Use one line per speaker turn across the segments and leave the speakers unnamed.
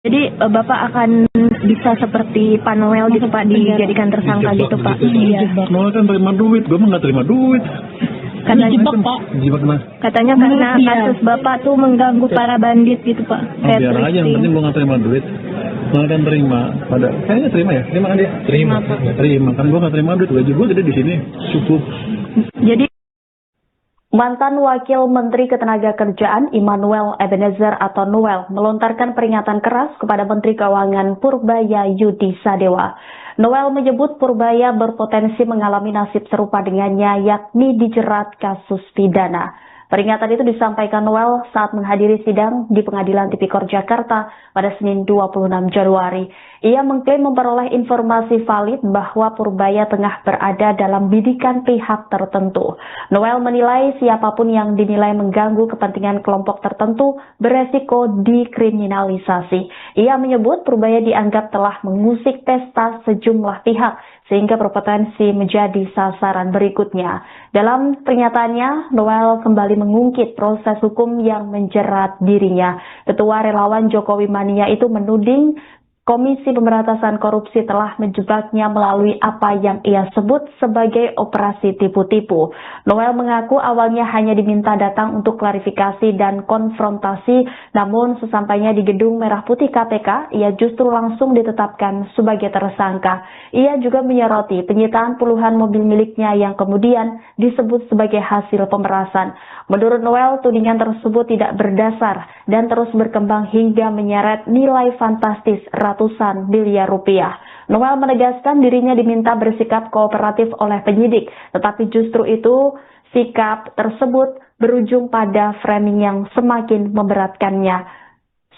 Jadi Bapak akan bisa seperti Pak Noel gitu Pak, dijadikan tersangka gitu Pak?
Iya. Noel kan terima duit, gue mah nggak terima duit.
Katanya karena kasus Bapak tuh mengganggu para bandit gitu Pak.
Biar aja, yang penting gue nggak terima duit. Noel kan terima, kayaknya terima ya? Terima kan dia? Terima kan gue nggak terima duit, gaji gue gede di sini, cukup.
Jadi mantan Wakil Menteri Ketenagakerjaan Immanuel Ebenezer atau Noel melontarkan peringatan keras kepada Menteri Keuangan Purbaya Yudi Sadewa. Noel menyebut Purbaya berpotensi mengalami nasib serupa dengannya, yakni dijerat kasus pidana. Peringatan itu disampaikan Noel saat menghadiri sidang di Pengadilan Tipikor Jakarta pada Senin 26 Januari. Ia mengklaim memperoleh informasi valid bahwa Purbaya tengah berada dalam bidikan pihak tertentu. Noel menilai siapapun yang dinilai mengganggu kepentingan kelompok tertentu beresiko dikriminalisasi. Ia menyebut Purbaya dianggap telah mengusik pesta sejumlah pihak sehingga berpotensi menjadi sasaran berikutnya. Dalam pernyataannya, Noel kembali mengungkit proses hukum yang menjerat dirinya. Ketua Relawan Jokowi Mania itu menuding Komisi Pemberantasan Korupsi telah menjebaknya melalui apa yang ia sebut sebagai operasi tipu-tipu. Noel mengaku awalnya hanya diminta datang untuk klarifikasi dan konfrontasi, namun sesampainya di Gedung Merah Putih KPK, ia justru langsung ditetapkan sebagai tersangka. Ia juga menyoroti penyitaan puluhan mobil miliknya yang kemudian disebut sebagai hasil pemerasan. Menurut Noel, tudingan tersebut tidak berdasar dan terus berkembang hingga menyeret nilai fantastis ratusan miliar rupiah. Noel menegaskan dirinya diminta bersikap kooperatif oleh penyidik, tetapi justru itu sikap tersebut berujung pada framing yang semakin memberatkannya.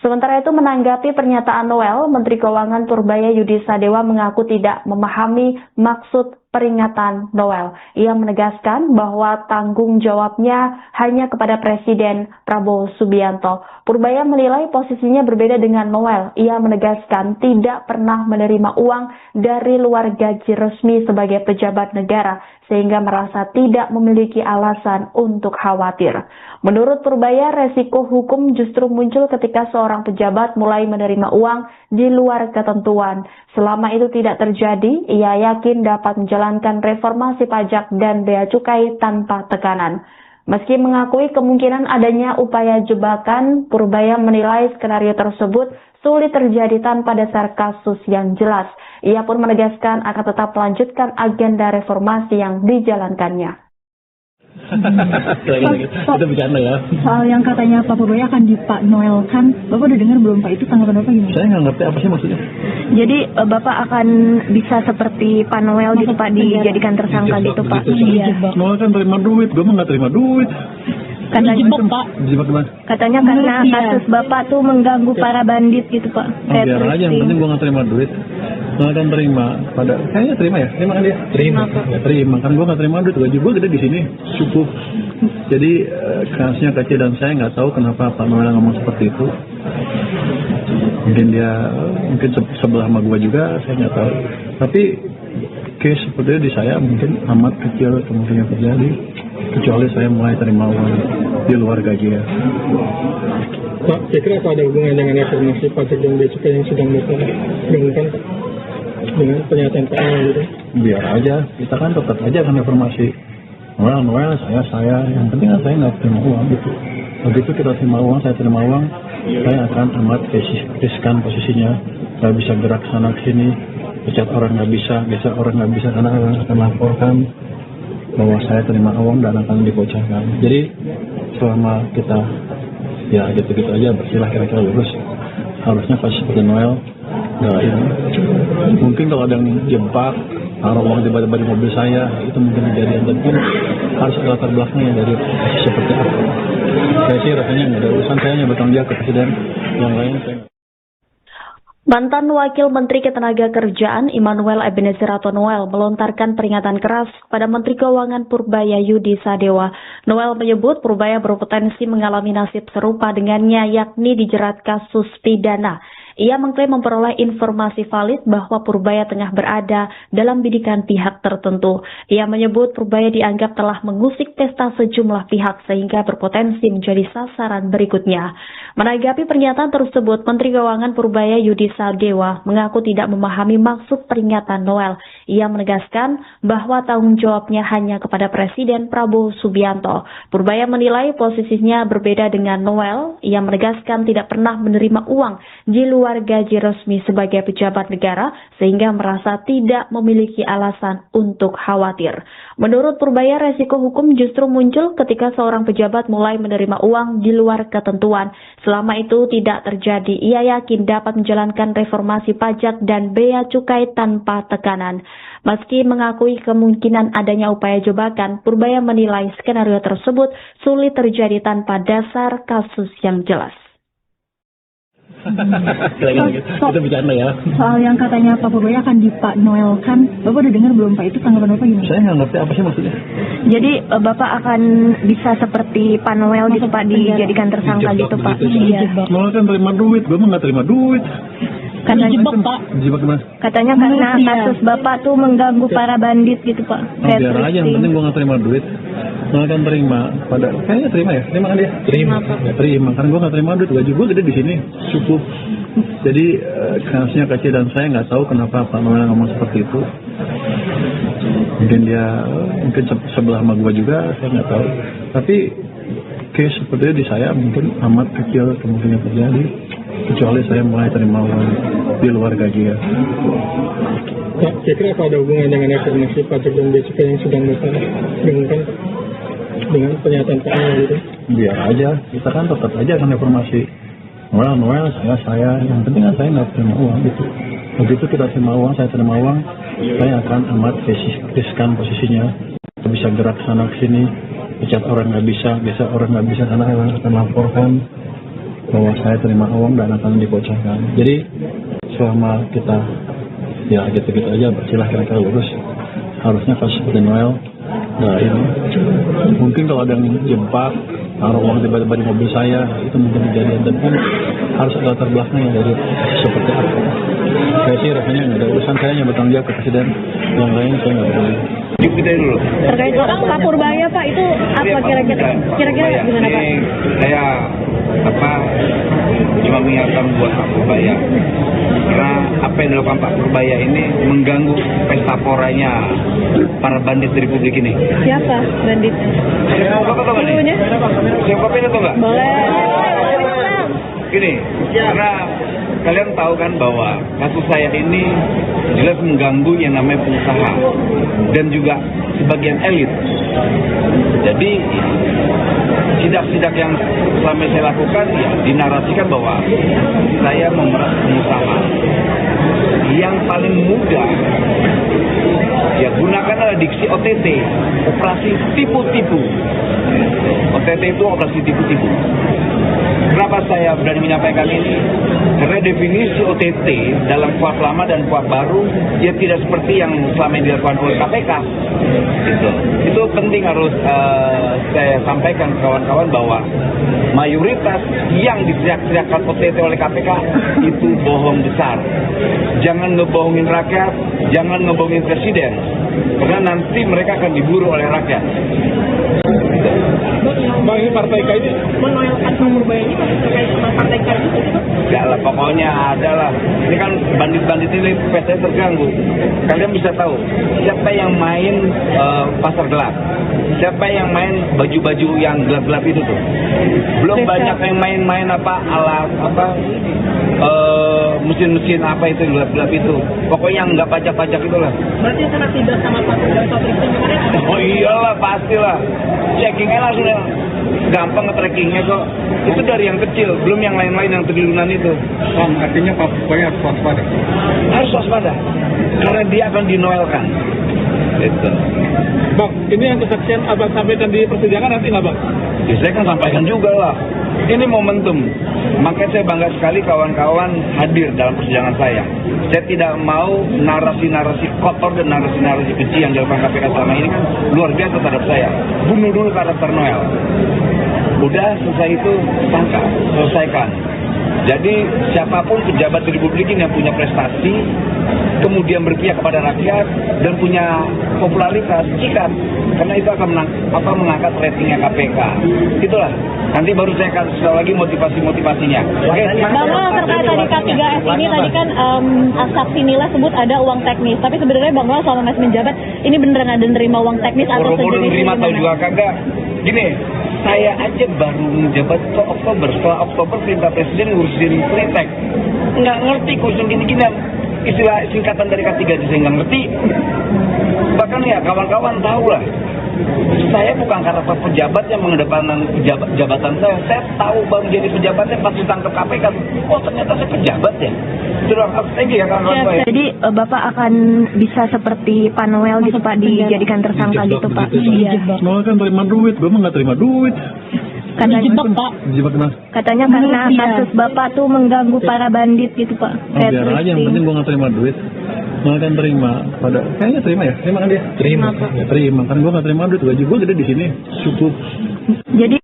Sementara itu menanggapi pernyataan Noel, Menteri Keuangan Purbaya Yudi Sadewa mengaku tidak memahami maksud peringatan Noel. Ia menegaskan bahwa tanggung jawabnya hanya kepada Presiden Prabowo Subianto. Purbaya menilai posisinya berbeda dengan Noel. Ia menegaskan tidak pernah menerima uang dari luar gaji resmi sebagai pejabat negara, sehingga merasa tidak memiliki alasan untuk khawatir. Menurut Purbaya, resiko hukum justru muncul ketika seorang pejabat mulai menerima uang di luar ketentuan. Selama itu tidak terjadi, ia yakin dapat menjalankan reformasi pajak dan bea cukai tanpa tekanan. Meski mengakui kemungkinan adanya upaya jebakan, Purbaya menilai skenario tersebut sulit terjadi tanpa dasar kasus yang jelas. Ia pun menegaskan akan tetap melanjutkan agenda reformasi yang dijalankannya.
Itu bercanda ya.
Soal yang katanya Pak Purbaya akan di Pak Noel kan, Bapak udah dengar belum Pak, itu tanggapan Bapak gimana?
Saya nggak ngerti apa sih maksudnya.
Jadi Bapak akan bisa seperti Pak Noel gitu Pak, dijadikan tersangka gitu Pak?
Iya. Noel kan terima duit, gue mah nggak terima duit.
Katanya karena kasus Bapak tuh mengganggu para bandit gitu Pak.
Biar aja, yang penting gue nggak terima duit. Noel kan terima, kayaknya terima ya? Terima kan dia? Terima kan gue nggak terima duit, gaji gue gede di sini, cukup. Jadi kasusnya kecil dan saya nggak tahu kenapa Pak Noel ngomong seperti itu. Mungkin sebelah sama gue juga, saya nggak tahu. Tapi case seperti itu di saya mungkin amat kecil kemungkinan terjadi, kecuali saya mulai terima uang di luar gaji ya.
Pak, kira-kira apa ada hubungan dengan reformasi pajak dan bea cukai yang sedang dilakukan dengan pernyataan Pak Noel gitu?
Biar aja, kita kan tetap aja akan reformasi. Noel, saya, yang penting kan saya nggak terima uang gitu. Begitu kita terima uang, saya terima uang, saya akan amat riskan posisinya. Saya bisa gerak sana sini, pecat orang nggak bisa, geser orang nggak bisa, karena akan laporkan bahwa saya terima uang dan akan dibocorkan. Jadi selama kita ya gitu-gitu aja bersilah kira-kira lurus, harusnya pas seperti Noel nggak ini. Mungkin kalau ada yang jebak, taruh uang tiba-tiba di mobil saya, itu mungkin kejadian. Tapi kan harus ada latar belakangnya dari seperti apa. Saya sih rasanya nggak ada urusan, saya hanya bertanggung jawab ke Presiden, yang lain saya.
Mantan Wakil Menteri Ketenagakerjaan Immanuel Ebenezer atau Noel melontarkan peringatan keras pada Menteri Keuangan Purbaya Yudi Sadewa. Noel menyebut Purbaya berpotensi mengalami nasib serupa dengannya, yakni dijerat kasus pidana. Ia mengklaim memperoleh informasi valid bahwa Purbaya tengah berada dalam bidikan pihak tertentu. Ia menyebut Purbaya dianggap telah mengusik pesta sejumlah pihak sehingga berpotensi menjadi sasaran berikutnya. Menanggapi pernyataan tersebut, Menteri Keuangan Purbaya Yudi Sadewa mengaku tidak memahami maksud peringatan Noel. Ia menegaskan bahwa tanggung jawabnya hanya kepada Presiden Prabowo Subianto. Purbaya menilai posisinya berbeda dengan Noel. Ia menegaskan tidak pernah menerima uang di luar gaji resmi sebagai pejabat negara, sehingga merasa tidak memiliki alasan untuk khawatir. Menurut Purbaya, resiko hukum justru muncul ketika seorang pejabat mulai menerima uang di luar ketentuan. Selama itu tidak terjadi, ia yakin dapat menjalankan reformasi pajak dan bea cukai tanpa tekanan. Meski mengakui kemungkinan adanya upaya jebakan, Purbaya menilai skenario tersebut sulit terjadi tanpa dasar kasus yang jelas.
Kita bicara ya.
Soal yang katanya Pak Purbaya akan Pak Noel kan, Bapak udah dengar belum Pak, itu tanggapan Bapak gimana?
Saya nggak ngerti apa sih maksudnya.
Jadi Bapak akan bisa seperti Pak Noel gitu Pak, dijadikan tersangka gitu Pak? Iya.
Noel kan terima duit, gue mah nggak terima duit.
Katanya
Jebak gimana?
Katanya karena kasus Bapak tuh mengganggu para bandit gitu Pak.
Biar aja, yang penting gue nggak terima duit. Noel kan terima, kayaknya terima ya, terima kan dia? Terima, karena gue nggak terima duit, gaji gue gede di sini, cukup. Jadi kasusnya kecil dan saya nggak tahu kenapa Pak Noel ngomong seperti itu. Mungkin sebelah sama gue juga, saya nggak tahu. Tapi case seperti itu di saya mungkin amat kecil kemungkinan terjadi, kecuali saya mulai terima uang di luar gaji ya.
Pak, kira-kira apa ada hubungan dengan reformasi pajak dan bea cukai yang sedang Bapak gaungkan dengan pernyataan Pak Noel itu?
Biar aja, kita kan tetap aja akan reformasi. Noel, saya, yang penting kan saya nggak terima uang gitu. Begitu kita terima uang, saya terima uang, saya akan amat riskan posisinya. Kita bisa gerak sana ke sini, pecat orang nggak bisa, biasa orang nggak bisa karena orang akan laporkan bahwa saya terima uang dan akan dibocorkan. Jadi selama kita ya gitu-gitu aja, bersilah kira-kira lurus. Harusnya kasus seperti Noel, nah ini mungkin kalau ada yang jebak, taruh uang tiba-tiba di mobil saya, itu mungkin kejadian. Dan kan harus ada latar belakangnya dari seperti apa. Saya sih rasanya nggak ada urusan, saya hanya bertanggung jawab ke Presiden, yang lain saya nggak tahu.
Dulu.
Terkait orang Pak Purbaya Pak, itu apa kira-kira gimana Pak?
Saya cuma mengingatkan buat Pak Purbaya, karena apa yang dilakukan Pak Purbaya ini mengganggu pesta poranya para bandit di Republik ini.
Siapa banditnya?
Bapak tahu nggak nih? Siapa ini tahu nggak?
Boleh.
Gini, karena kalian tahu kan bahwa kasus saya ini jelas mengganggu yang namanya pengusaha dan juga sebagian elit. Jadi sidak-sidak yang selama saya lakukan ya dinarasikan bahwa saya memeras pengusaha. Yang paling mudah ya gunakan adalah diksi OTT, operasi tipu-tipu. OTT itu operasi tipu-tipu. Kenapa saya berani menyampaikan ini? Karena definisi OTT dalam kuhap lama dan kuhap baru dia tidak seperti yang selama ini dilakukan oleh KPK. Itu penting harus saya sampaikan ke kawan-kawan bahwa mayoritas yang diteriak-teriakkan OTT oleh KPK itu bohong besar. Jangan ngebohongin rakyat, jangan ngebohongin presiden, karena nanti mereka akan diburu oleh rakyat.
Bang, ini partai K ini
Menoelkan Pak Purbaya ini masih terkait sama partai K itu?
Enggak lah, pokoknya ada lah. Ini kan bandit-bandit ini pesta terganggu. Kalian bisa tahu siapa yang main pasar gelap, siapa yang main baju-baju yang gelap-gelap itu tuh. Belum banyak yang main-main alat mesin-mesin apa itu gelap-gelap itu. Pokoknya yang nggak pajak-pajak itulah.
Berarti kena tidak sama Pak Purbaya kemarin?
Oh iyalah, pastilah. Checkingnya langsung gampang nge-trackingnya kok. Itu dari yang kecil, belum yang lain-lain yang triliunan itu.
artinya Pak Purbaya harus waspada.
Harus waspada, karena dia akan dinoelkan. Itu.
Bang, ini yang kesaksian Abang sampaikan di persidangan nanti nggak Bang?
Ya, saya kan sampaikan juga lah. Ini momentum. Makanya saya bangga sekali kawan-kawan hadir dalam persidangan saya. Saya tidak mau narasi-narasi kotor dan narasi-narasi keji yang dilakukan KPK selama ini kan luar biasa terhadap saya. Bunuh dulu karakter Noel. Udah selesai itu tangkap, selesaikan. Jadi siapapun pejabat di Republik ini yang punya prestasi, kemudian berpihak kepada rakyat dan punya popularitas, sikat, karena itu akan mengangkat ratingnya KPK. Itulah. Nanti baru saya kasih tahu lagi motivasi-motivasinya. Oke.
Bang Noel, terkait tadi K3S ini tadi kan saksi nilai sebut ada uang teknis, tapi sebenarnya Bang Noel selama masih menjabat ini beneran ada nerima uang teknis atau
boro-boro nerima tahu juga kagak. Gini, saya aja baru menjabat ke Oktober. Setelah Oktober perintah Presiden ngurusin Freetek. Nggak ngerti kurusin gini-gini. Istilah singkatan dari K3 aja saya nggak ngerti. Bahkan ya kawan-kawan tahu lah. Saya bukan karakter pejabat yang mengedepankan jabatan saya. Saya tahu baru jadi pejabatnya pas ditangkap KPK. Oh ternyata saya pejabat ya. Terus thank you ya kawan-kawan.
Jadi Bapak akan bisa seperti Pak Noel gitu Pak, dijadikan tersangka gitu Pak?
Iya. Noel kan terima duit, gue mah nggak terima duit.
Katanya karena kasus Bapak tuh mengganggu para bandit gitu Pak.
Biar aja, yang penting gue nggak terima duit. Noel kan terima, kayaknya terima ya, terima kan dia? Terima. Ya, terima, kan gue nggak terima duit, gaji gue gede di sini, cukup.
Jadi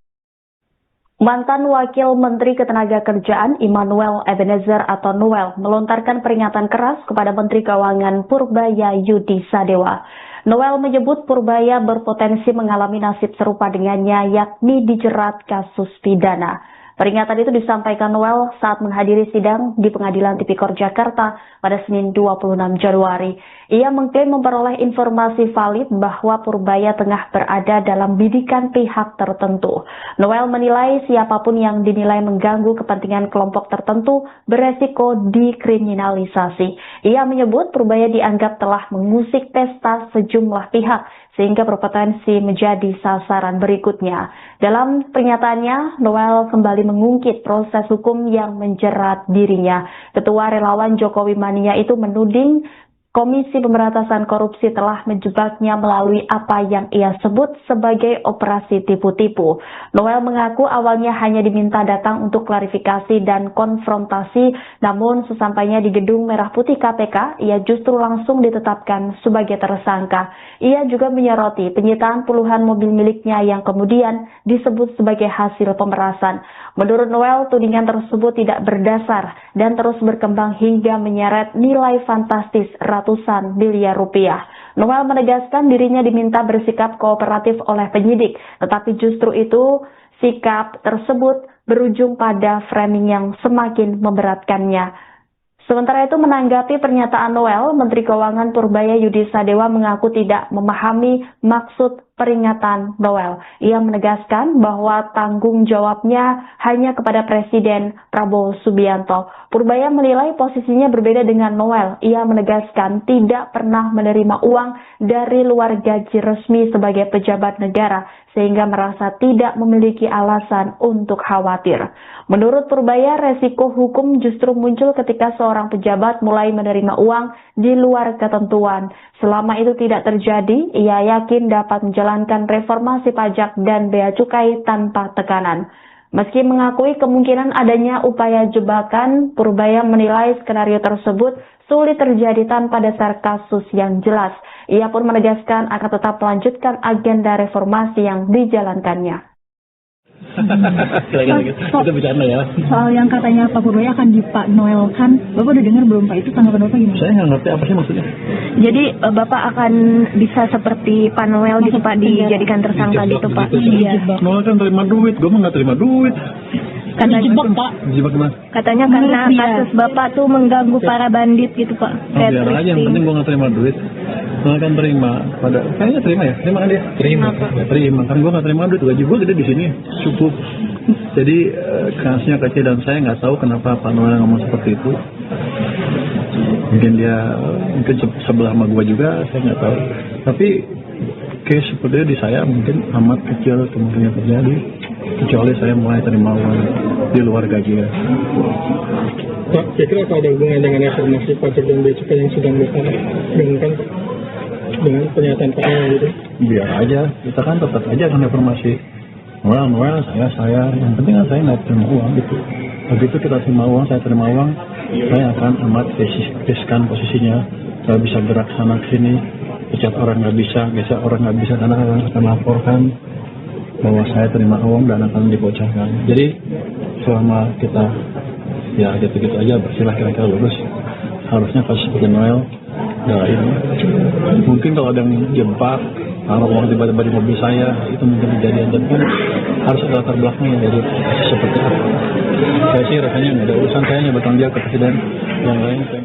Mantan Wakil Menteri Ketenagakerjaan Immanuel Ebenezer atau Noel melontarkan peringatan keras kepada Menteri Keuangan Purbaya Yudi Sadewa. Noel menyebut Purbaya berpotensi mengalami nasib serupa dengannya, yakni dijerat kasus pidana. Peringatan itu disampaikan Noel saat menghadiri sidang di Pengadilan Tipikor Jakarta pada Senin 26 Januari. Ia mengklaim memperoleh informasi valid bahwa Purbaya tengah berada dalam bidikan pihak tertentu. Noel menilai siapapun yang dinilai mengganggu kepentingan kelompok tertentu beresiko dikriminalisasi. Ia menyebut Purbaya dianggap telah mengusik pesta sejumlah pihak sehingga berpotensi menjadi sasaran berikutnya. Dalam pernyataannya, Noel kembali mengungkit proses hukum yang menjerat dirinya. Ketua Relawan Jokowi Mania itu menuding Komisi Pemberantasan Korupsi telah menjebaknya melalui apa yang ia sebut sebagai operasi tipu-tipu. Noel mengaku awalnya hanya diminta datang untuk klarifikasi dan konfrontasi, namun sesampainya di Gedung Merah Putih KPK, ia justru langsung ditetapkan sebagai tersangka. Ia juga menyoroti penyitaan puluhan mobil miliknya yang kemudian disebut sebagai hasil pemerasan. Menurut Noel, tudingan tersebut tidak berdasar dan terus berkembang hingga menyeret nilai fantastis ratusan miliar rupiah. Noel menegaskan dirinya diminta bersikap kooperatif oleh penyidik, tetapi justru itu sikap tersebut berujung pada framing yang semakin memberatkannya. Sementara itu menanggapi pernyataan Noel, Menteri Keuangan Purbaya Yudi Sadewa mengaku tidak memahami maksud peringatan Noel. Ia menegaskan bahwa tanggung jawabnya hanya kepada Presiden Prabowo Subianto. Purbaya menilai posisinya berbeda dengan Noel. Ia menegaskan tidak pernah menerima uang dari luar gaji resmi sebagai pejabat negara, sehingga merasa tidak memiliki alasan untuk khawatir. Menurut Purbaya, resiko hukum justru muncul ketika seorang pejabat mulai menerima uang di luar ketentuan. Selama itu tidak terjadi, ia yakin dapat menjalankan reformasi pajak dan bea cukai tanpa tekanan. Meski mengakui kemungkinan adanya upaya jebakan, Purbaya menilai skenario tersebut sulit terjadi tanpa dasar kasus yang jelas. Ia pun menegaskan akan tetap melanjutkan agenda reformasi yang dijalankannya.
Kita bercanda ya.
Soal yang katanya Pak Purbaya akan di Pak Noel kan, Bapak udah dengar belum Pak? Itu tanggapan Bapak gimana?
Saya nggak ngerti apa sih maksudnya.
jadi Bapak akan bisa seperti Pak Noel gitu Pak, dijadikan tersangka gitu Pak? Iya.
Noel kan terima duit, gue mah nggak terima duit. Dijebak Mas.
Katanya karena kasus Bapak tuh mengganggu para bandit gitu Pak.
Biar aja, yang penting gue nggak terima duit. Noel kan terima, kayaknya terima ya, terima kan dia? Terima. Ya, terima, kan gue nggak terima duit, gaji gue gede di sini, cukup. Jadi kasusnya kecil dan saya nggak tahu kenapa Pak Noel ngomong seperti itu. Mungkin sebelah sama gue juga, saya nggak tahu. Tapi case seperti di saya mungkin amat kecil kemungkinan terjadi, kecuali saya mulai terima uang di luar gaji ya.
Pak, kira-kira apa ada hubungan dengan reformasi pajak dan bea cukai yang sedang digaungkan dengan pernyataan Pak Noel gitu?
Biar aja, kita kan tetap aja akan reformasi. Noel, saya, yang penting kan saya nggak terima uang gitu. Begitu kita terima uang, saya terima uang, saya akan amat riskan posisinya. Saya bisa gerak sana sini, pecat orang nggak bisa, geser orang nggak bisa, karena akan laporkan bahwa saya terima uang dan akan dibocorkan. Jadi selama kita ya gitu-gitu aja bersilah kira-kira lurus. Harusnya kasus seperti Noel ini mungkin kalau ada yang jebak taruh uang tiba-tiba di mobil saya, itu mungkin kejadian, dan kan harus ada latar belakangnya dari kasus seperti apa. Saya sih rasanya nggak ada urusan, saya hanya bertanggung jawab ke presiden, yang lain saya.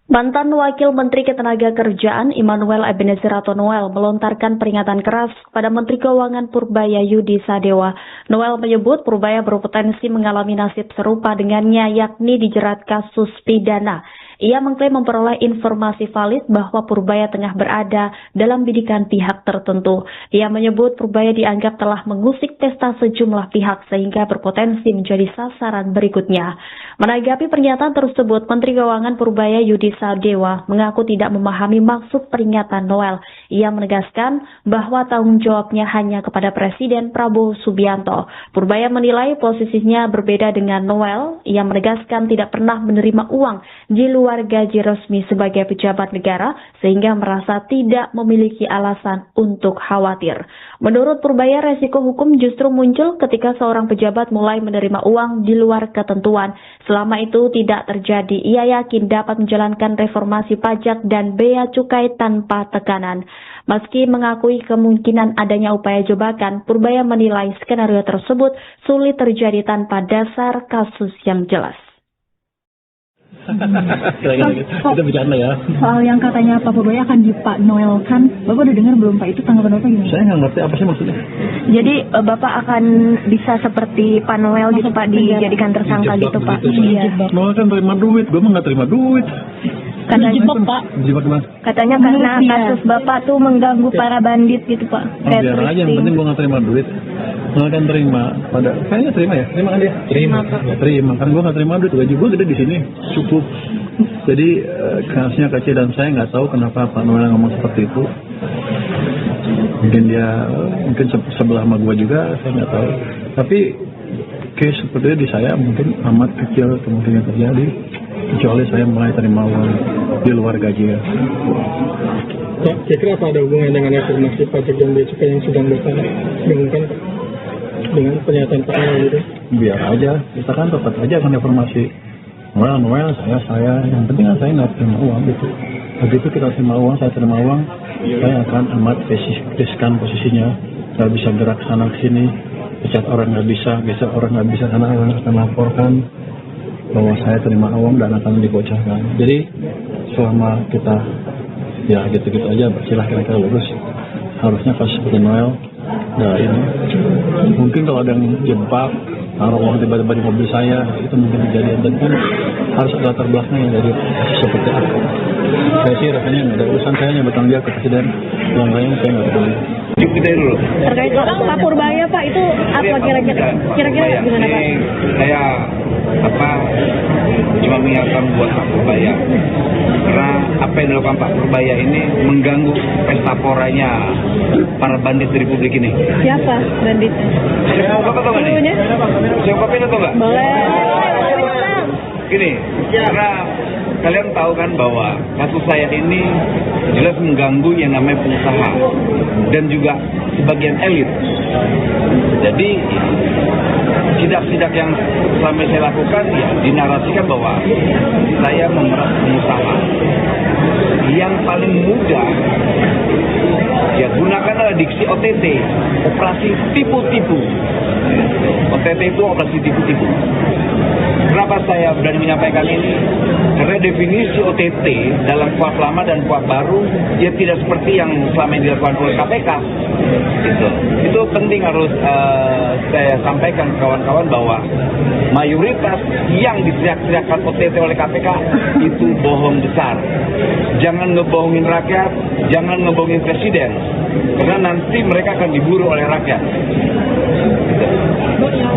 Mantan Wakil Menteri Ketenagakerjaan Immanuel Ebenezer atau Noel melontarkan peringatan keras kepada Menteri Keuangan Purbaya Yudi Sadewa. Noel menyebut Purbaya berpotensi mengalami nasib serupa dengannya, yakni dijerat kasus pidana. Ia mengklaim memperoleh informasi valid bahwa Purbaya tengah berada dalam bidikan pihak tertentu. Ia menyebut Purbaya dianggap telah mengusik pesta sejumlah pihak sehingga berpotensi menjadi sasaran berikutnya. Menanggapi pernyataan tersebut, Menteri Keuangan Purbaya Yudi Sadewa mengaku tidak memahami maksud peringatan Noel. Ia menegaskan bahwa tanggung jawabnya hanya kepada Presiden Prabowo Subianto. Purbaya menilai posisinya berbeda dengan Noel. Ia menegaskan tidak pernah menerima uang di luar gaji resmi sebagai pejabat negara sehingga merasa tidak memiliki alasan untuk khawatir. Menurut Purbaya, resiko hukum justru muncul ketika seorang pejabat mulai menerima uang di luar ketentuan. Selama itu tidak terjadi, ia yakin dapat menjalankan reformasi pajak dan bea cukai tanpa tekanan. Meski mengakui kemungkinan adanya upaya jebakan, Purbaya menilai skenario tersebut sulit terjadi tanpa dasar kasus yang jelas.
Kita bercanda ya.
Soal yang katanya Pak Purbaya akan di Pak Noel kan, Bapak udah dengar belum Pak, itu tanggapan Bapak gimana?
Saya nggak ngerti apa sih maksudnya.
Jadi Bapak akan bisa seperti Pak Noel gitu Pak, dijadikan tersangka gitu Pak? Iya.
Noel kan terima duit, gue mah nggak terima duit.
Katanya karena kasus Bapak tuh mengganggu para bandit gitu Pak.
Biar aja, yang penting gue nggak terima duit. Noel kan terima, kayaknya terima ya, terima kan dia? Terima, kan gue nggak terima duit, gaji gue gede di sini, cukup. Jadi kasusnya kecil dan saya nggak tahu kenapa Pak Noel ngomong seperti itu. Mungkin sebelah sama gue juga, saya nggak tahu. Tapi case seperti itu di saya mungkin amat kecil kemungkinan terjadi, kecuali saya mulai terima uang di luar gaji ya.
Pak, kira-kira apa ada hubungan dengan reformasi pajak dan bea cukai yang sedang Bapak gaungkan dengan pernyataan Pak Noel itu?
Biar aja, kita kan tetap aja akan reformasi. Noel, saya, yang penting kan saya nggak terima uang gitu. Begitu kita terima uang, saya terima uang, saya akan amat riskan posisinya. Saya bisa gerak sana ke sini, pecat orang nggak bisa, orang nggak bisa karena orang akan laporkan bahwa saya terima uang dan akan dibocahkan. Jadi selama kita ya gitu-gitu aja bersilah kira-kira lurus, harusnya kasus seperti Noel ini mungkin kalau ada yang jebak taruh uang tiba-tiba di mobil saya, itu mungkin kejadian, dan kan harus ada latar belakangnya dari kasus seperti apa. Saya sih rasanya nggak ada urusan, saya hanya bertanggung jawab ke presiden, yang lain saya nggak peduli.
Kita dulu.
Terkait Pak Purbaya Pak, itu apa kira-kira gimana Pak?
Saya cuma mengingatkan buat Pak Purbaya, karena apa yang dilakukan Pak Purbaya ini mengganggu pesta poranya para bandit di Republik ini.
Siapa banditnya?
Siapa tahu nggak nih? Siapa tahu nggak?
Boleh.
Gini, karena kalian tahu kan bahwa kasus saya ini jelas mengganggu yang namanya pengusaha dan juga sebagian elit. Jadi sidak-sidak yang selama saya lakukan ya dinarasikan bahwa saya memeras pengusaha. Yang paling mudah ya gunakanlah diksi OTT, operasi tipu-tipu. OTT itu operasi tipu-tipu. Kenapa saya berani menyampaikan ini? Karena definisi OTT dalam kuhap lama dan kuhap baru ya tidak seperti yang selama ini dilakukan oleh KPK. Itu penting harus saya sampaikan ke kawan-kawan bahwa mayoritas yang diteriak-teriakkan OTT oleh KPK itu bohong besar. Jangan ngebohongin rakyat, jangan ngebohongin presiden, karena nanti mereka akan diburu oleh rakyat.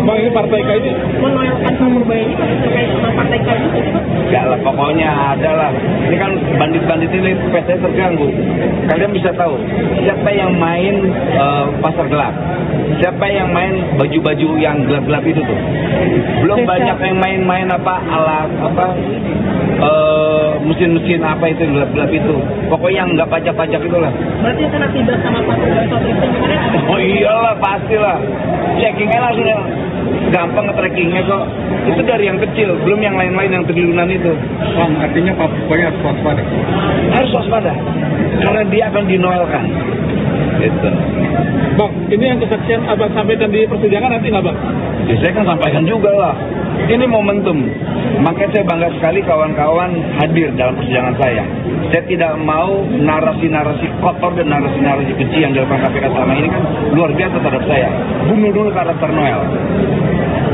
Bang, ini partai KID menolakkan Purbaya ini terkait sama partai KID?
Enggak lah, pokoknya ada lah. Ini kan bandit-bandit ini pesta terganggu. Kalian bisa tahu siapa yang main pasar gelap, siapa yang main baju-baju yang gelap-gelap itu tuh. Belum banyak yang main-main alat mesin-mesin apa itu gelap-gelap itu. Pokoknya yang nggak pajak-pajak itulah.
Berarti kena tidak sama Pak Purbaya soal itu?
Oh iyalah, pastilah. Checkingnya langsung gampang nge-trackingnya kok. Itu dari yang kecil, belum yang lain-lain yang triliunan itu.
Bang, artinya Pak Purbaya harus waspada.
Harus waspada, karena dia akan dinoelkan. Gitu.
Bang, ini yang kesaksian Abang sampaikan di persidangan nanti nggak Bang?
Ya, saya kan sampaikan juga lah. Ini momentum. Makanya saya bangga sekali kawan-kawan hadir dalam persidangan saya. Saya tidak mau narasi-narasi kotor dan narasi-narasi keji yang dilakukan KPK selama ini kan luar biasa terhadap saya. Bunuh dulu karakter Noel.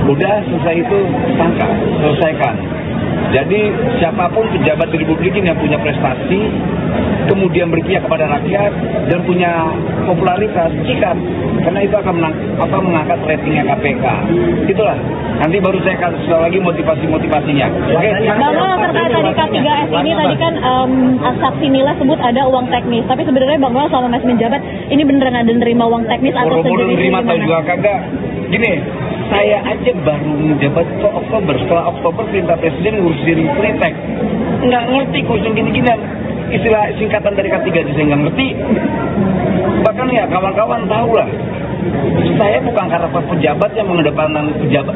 Udah selesai itu tangkap, selesaikan. Jadi siapapun pejabat di Republik ini yang punya prestasi, kemudian berpihak kepada rakyat dan punya popularitas, sikat, karena itu akan mengangkat ratingnya KPK. Itulah. Nanti baru saya kasih sekali lagi motivasi-motivasinya. Oke.
Bang terkait tadi K3S ini tadi kan saksi nilai sebut ada uang teknis, tapi sebenarnya Bang Noel selama masih menjabat ini beneran ada nerima uang teknis atau
sejenis nerima atau juga kagak? Gini. Saya aja baru menjabat ke Oktober. Setelah Oktober perintah Presiden ngurusin Pritek. Nggak ngerti ngurusin gini-ginian. Istilah singkatan dari K3 aja saya nggak ngerti. Bahkan ya kawan-kawan tahu lah. Saya bukan karena pejabat yang mengedepankan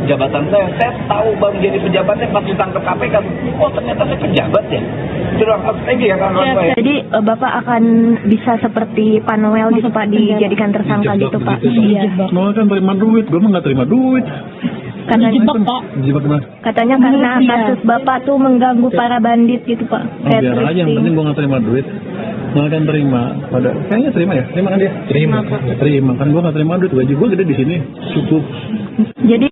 jabatan saya. Saya tahu baru jadi pejabatnya pas ditangkap KPK. Oh ternyata saya pejabat ya. Terus lagi ya kawan-kawan.
Jadi Bapak akan bisa seperti Pak Noel gitu Pak, dijadikan tersangka gitu Pak? Iya.
Noel kan terima duit, gue mah nggak terima duit.
Katanya karena kasus Bapak tuh mengganggu para bandit gitu Pak.
Biar aja, yang penting gue nggak terima duit. Noel kan terima, kayaknya terima ya, terima kan dia? Terima kan gue nggak terima duit, gaji gue gede di sini, cukup.
Jadi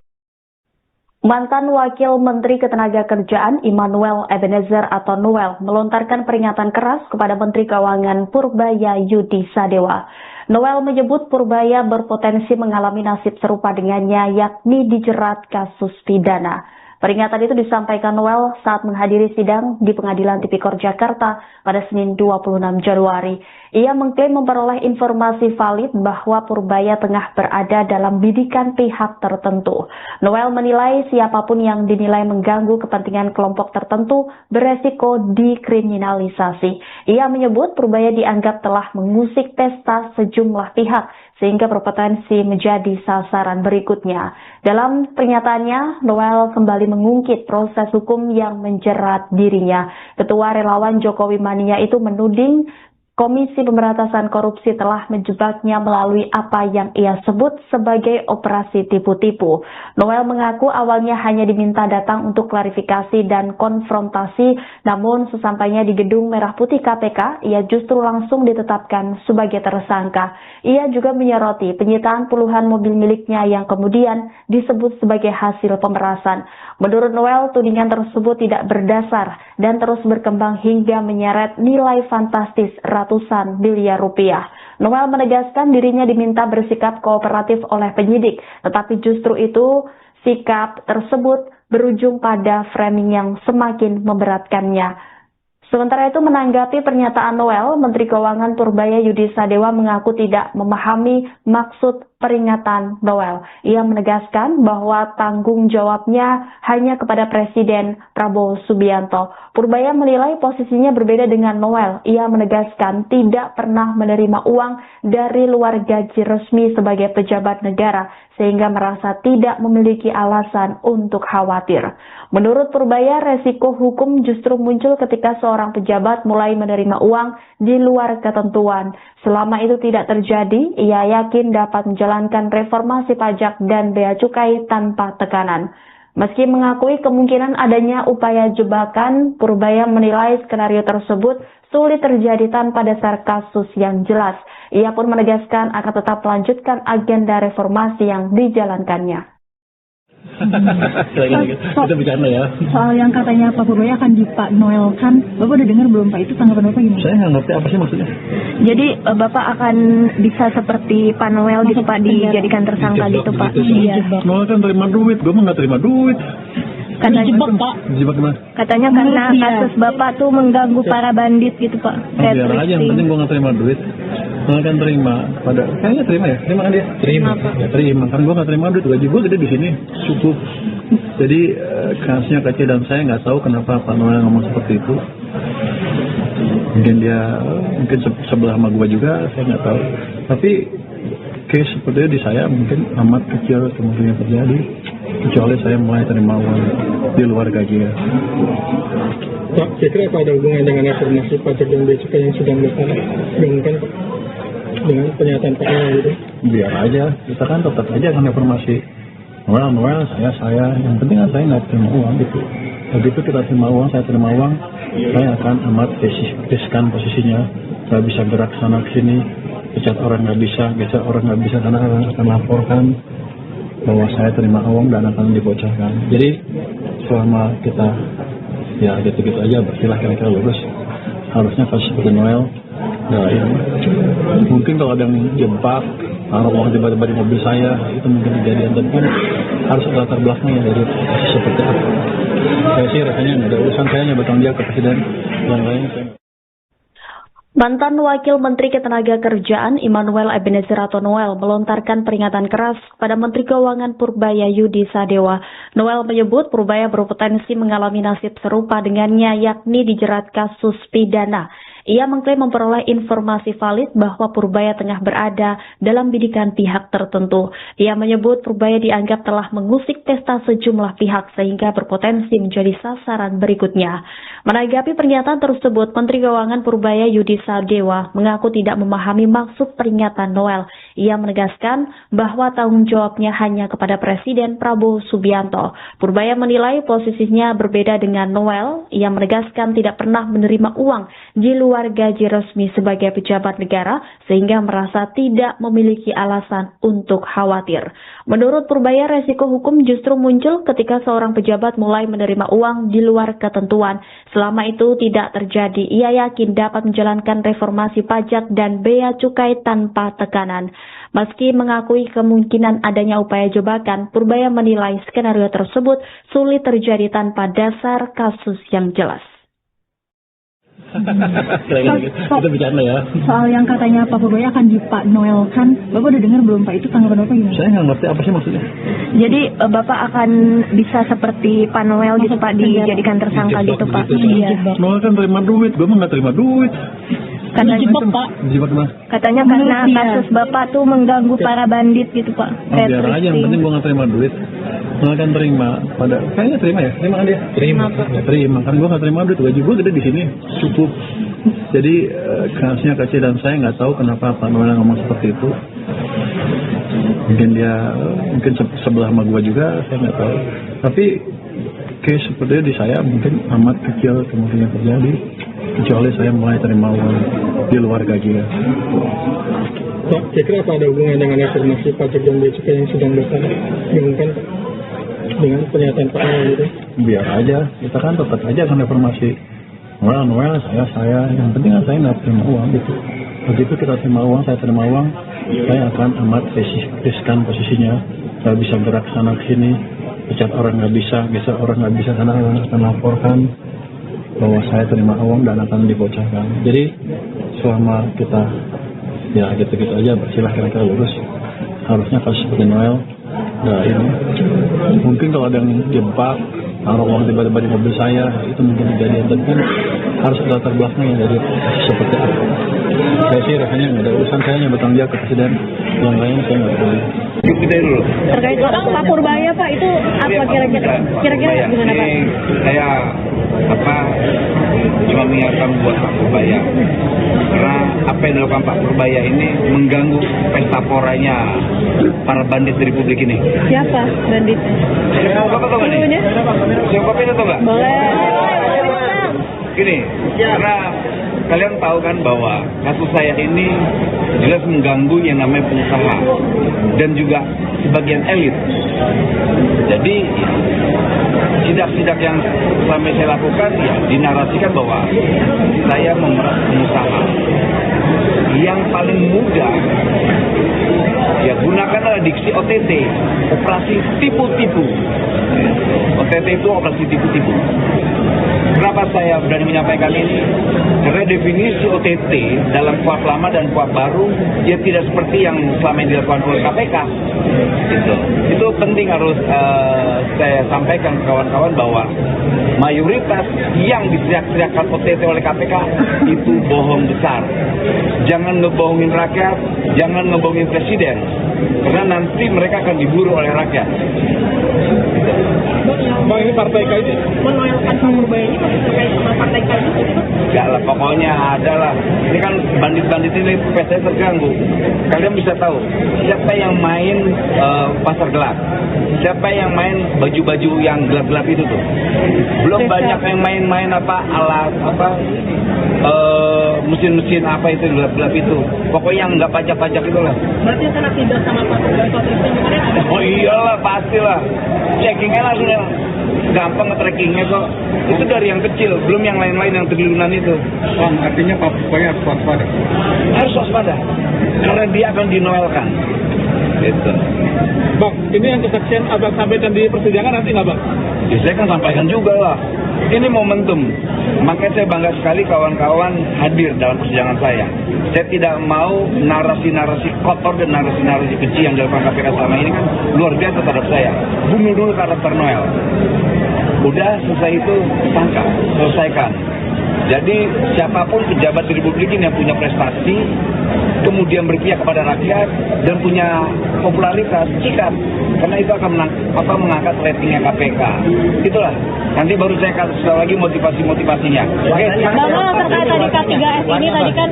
Mantan Wakil Menteri Ketenagakerjaan Immanuel Ebenezer atau Noel melontarkan peringatan keras kepada Menteri Keuangan Purbaya Yudi Sadewa. Noel menyebut Purbaya berpotensi mengalami nasib serupa dengannya, yakni dijerat kasus pidana. Peringatan itu disampaikan Noel saat menghadiri sidang di Pengadilan Tipikor Jakarta pada Senin 26 Januari. Ia mengklaim memperoleh informasi valid bahwa Purbaya tengah berada dalam bidikan pihak tertentu. Noel menilai siapapun yang dinilai mengganggu kepentingan kelompok tertentu beresiko dikriminalisasi. Ia menyebut Purbaya dianggap telah mengusik pesta sejumlah pihak sehingga berpotensi menjadi sasaran berikutnya. Dalam pernyataannya, Noel kembali mengungkit proses hukum yang menjerat dirinya. Ketua Relawan Jokowi Mania itu menuding Komisi Pemberantasan Korupsi telah menjebaknya melalui apa yang ia sebut sebagai operasi tipu-tipu. Noel mengaku awalnya hanya diminta datang untuk klarifikasi dan konfrontasi, namun sesampainya di Gedung Merah Putih KPK, ia justru langsung ditetapkan sebagai tersangka. Ia juga menyoroti penyitaan puluhan mobil miliknya yang kemudian disebut sebagai hasil pemerasan. Menurut Noel, tudingan tersebut tidak berdasar dan terus berkembang hingga menyeret nilai fantastis ratusan miliar rupiah. Noel menegaskan dirinya diminta bersikap kooperatif oleh penyidik, tetapi justru itu sikap tersebut berujung pada framing yang semakin memberatkannya. Sementara itu menanggapi pernyataan Noel, Menteri Keuangan Purbaya Yudi Sadewa mengaku tidak memahami maksud peringatan Noel. Ia menegaskan bahwa tanggung jawabnya hanya kepada Presiden Prabowo Subianto. Purbaya menilai posisinya berbeda dengan Noel. Ia menegaskan tidak pernah menerima uang dari luar gaji resmi sebagai pejabat negara, sehingga merasa tidak memiliki alasan untuk khawatir. Menurut Purbaya, resiko hukum justru muncul ketika seorang pejabat mulai menerima uang di luar ketentuan. Selama itu tidak terjadi, ia yakin dapat menjalankan reformasi pajak dan bea cukai tanpa tekanan. Meski mengakui kemungkinan adanya upaya jebakan, Purbaya menilai skenario tersebut sulit terjadi tanpa dasar kasus yang jelas. Ia pun menegaskan akan tetap melanjutkan agenda reformasi yang dijalankannya.
Kita bicara ya.
Soal yang katanya Pak Purbaya akan Pak Noel kan, Bapak udah dengar belum Pak, itu tanggapan Bapak gimana?
Saya nggak ngerti apa sih maksudnya.
jadi Bapak akan bisa seperti Pak Noel gitu Pak, dijadikan tersangka gitu Pak? Iya.
Noel kan terima duit, gue mah nggak terima duit.
Katanya karena kasus Bapak tuh mengganggu para bandit gitu Pak.
Biar aja, yang penting gue nggak terima duit. Noel kan terima, kayaknya terima ya, terima kan dia? Terima kan gue nggak terima duit, gaji gue gede di sini, cukup. Jadi kasusnya kecil dan saya nggak tahu kenapa Pak Noel ngomong seperti itu. Mungkin dia sebelah sama gue juga, saya nggak tahu. Tapi case seperti itu di saya mungkin amat kecil kemungkinan terjadi. kecuali saya mulai terima uang di luar gaji ya.
Pak, kira-kira apa ada hubungan dengan reformasi pajak dan bea cukai yang sedang Bapak gaungkan Pak? Dengan pernyataan Pak Noel gitu?
Biar aja, kita kan tetap aja kan reformasi. Noel, saya, yang penting kan saya nggak terima uang gitu. Begitu kita terima uang, saya terima uang, saya akan amat riskan posisinya. Saya bisa gerak sana ke sini, pecat orang nggak bisa, geser orang nggak bisa, karena akan laporkan bahwa saya terima uang dan akan dibocorkan. Jadi selama kita ya gitu-gitu aja bersilah kira-kira lurus, harusnya kasus seperti Noel nah, ya. Mungkin kalau ada yang jebak taruh uang tiba-tiba di mobil saya, itu mungkin kejadian, tapi kan harus ada latar belakangnya dari kasus seperti apa. Saya sih rasanya nggak ada urusan, saya hanya bertanggung jawab ke presiden, yang lain saya.
Mantan Wakil Menteri Ketenagakerjaan Immanuel Ebenezer atau Noel melontarkan peringatan keras pada Menteri Keuangan Purbaya Yudi Sadewa. Noel menyebut Purbaya berpotensi mengalami nasib serupa dengannya, yakni dijerat kasus pidana. Ia mengklaim memperoleh informasi valid bahwa Purbaya tengah berada dalam bidikan pihak tertentu. Ia menyebut Purbaya dianggap telah mengusik pesta sejumlah pihak sehingga berpotensi menjadi sasaran berikutnya. Menanggapi pernyataan tersebut, Menteri Keuangan Purbaya Yudi Sadewa mengaku tidak memahami maksud peringatan Noel. Ia menegaskan bahwa tanggung jawabnya hanya kepada Presiden Prabowo Subianto. Purbaya menilai posisinya berbeda dengan Noel. Ia menegaskan tidak pernah menerima uang di luar gaji resmi sebagai pejabat negara sehingga merasa tidak memiliki alasan untuk khawatir. Menurut Purbaya, resiko hukum justru muncul ketika seorang pejabat mulai menerima uang di luar ketentuan. Selama itu tidak terjadi, ia yakin dapat menjalankan reformasi pajak dan bea cukai tanpa tekanan. Meski mengakui kemungkinan adanya upaya jebakan, Purbaya menilai skenario tersebut sulit terjadi tanpa dasar kasus yang jelas.
Kita bicara ya.
Soal yang katanya Pak Purbaya akan Pak Noel kan, Bapak udah dengar belum Pak, itu tanggapan Bapak gimana?
Saya nggak ngerti apa sih maksudnya.
Jadi Bapak akan bisa seperti Pak Noel gitu Pak, dijadikan tersangka gitu Pak? Iya.
Noel kan terima duit, gue mah nggak terima duit.
Katanya karena kasus Bapak tuh mengganggu para bandit gitu Pak.
Biar aja, yang penting gue nggak terima duit. Noel kan terima, kayaknya terima ya? Terima kan dia? Terima, kan gue nggak terima duit, gaji gue gede di sini, cukup. Jadi kasusnya kecil dan saya nggak tahu kenapa Pak Noel ngomong seperti itu. Mungkin sebelah sama gue juga, saya nggak tahu. Tapi case seperti di saya mungkin amat kecil kemungkinan terjadi, kecuali saya mulai terima uang di luar gaji ya.
Pak, kira-kira apa ada hubungan dengan reformasi pajak dan bea cukai yang sedang Bapak gaungkan Pak? Dengan pernyataan Pak Noel itu?
Biar aja, kita kan tetap aja kan reformasi. Noel, saya, yang penting kan saya nggak terima uang gitu. Begitu kita terima uang, saya terima uang, saya akan amat riskan posisinya. Saya bisa gerak sana ke sini, pecat orang nggak bisa, geser orang nggak bisa, karena akan laporkan bahwa saya terima uang dan akan dibocorkan. Jadi selama kita ya gitu-gitu aja bersilah kira-kira lurus, harusnya kasus seperti Noel nah ini. Mungkin kalau ada yang jebak taruh uang tiba-tiba di mobil saya, itu mungkin kejadian, tapi kan harus ada latar belakangnya dari kasus seperti apa. Saya sih rasanya nggak ada urusan, saya hanya bertanggung jawab ke presiden, yang lain saya nggak peduli.
Terkait orang Pak Purbaya Pak, itu apa kira-kira gimana Pak?
Saya cuma mengingatkan buat Pak Purbaya, karena apa yang dilakukan Pak Purbaya ini mengganggu pesta poranya para bandit di Republik ini.
Siapa banditnya?
Bapak tahu nggak nih? Siapa itu tahu nggak?
Boleh.
Gini, karena kalian tahu kan bahwa kasus saya ini jelas mengganggu yang namanya pengusaha dan juga sebagian elit. Jadi sidak-sidak yang selama saya lakukan ya dinarasikan bahwa saya memeras pengusaha yang paling mudah. Ya gunakanlah diksi OTT, operasi tipu-tipu. OTT itu operasi tipu-tipu. Kenapa saya berani menyampaikan ini? Karena definisi OTT dalam KUHP lama dan KUHP baru, dia tidak seperti yang selama ini dilakukan oleh KPK. Itu penting harus saya sampaikan ke kawan-kawan bahwa mayoritas yang diteriak-teriakkan OTT oleh KPK itu bohong besar. Jangan ngebohongin rakyat, jangan ngebohongin presiden, karena nanti mereka akan diburu oleh rakyat.
Bang, ini partai K ini
Menoelkan Pak Purbaya ini masih terkait sama partai K itu gitu?
Enggak lah, pokoknya ada lah. Ini kan bandit-bandit ini saya terganggu. Kalian bisa tahu siapa yang main pasar gelap, siapa yang main baju-baju yang gelap-gelap itu tuh. Belum banyak yang main-main alat mesin-mesin apa itu gelap-gelap itu. Pokoknya yang nggak pajak-pajak itulah.
Berarti kena tidak sama Pak Purbaya soal itu kemarin ada?
Oh iyalah, pastilah. Checkingnya langsung gampang nge-trackingnya kok. Itu dari yang kecil, belum yang lain-lain yang triliunan itu.
artinya Pak Purbaya harus waspada.
Harus waspada, karena dia akan dinoelkan. Gitu.
Bang, ini yang kesaksian abang sampaikan di persidangan nanti nggak bang?
Ya, saya kan sampaikan juga lah. Ini momentum. Makanya saya bangga sekali kawan-kawan hadir dalam persidangan saya. Saya tidak mau narasi-narasi kotor dan narasi-narasi keji yang dilakukan KPK selama ini kan luar biasa terhadap saya. Bunuh dulu karakter Noel. Udah selesai itu tangkap, selesaikan. Jadi siapapun pejabat di Republik ini yang punya prestasi, kemudian berpihak kepada rakyat dan punya popularitas, sikat, karena itu akan mengangkat ratingnya KPK. Itulah. Nanti baru saya kasih tahu lagi motivasi-motivasinya. Oke.
Bang, terkait tadi K3S ini tadi kan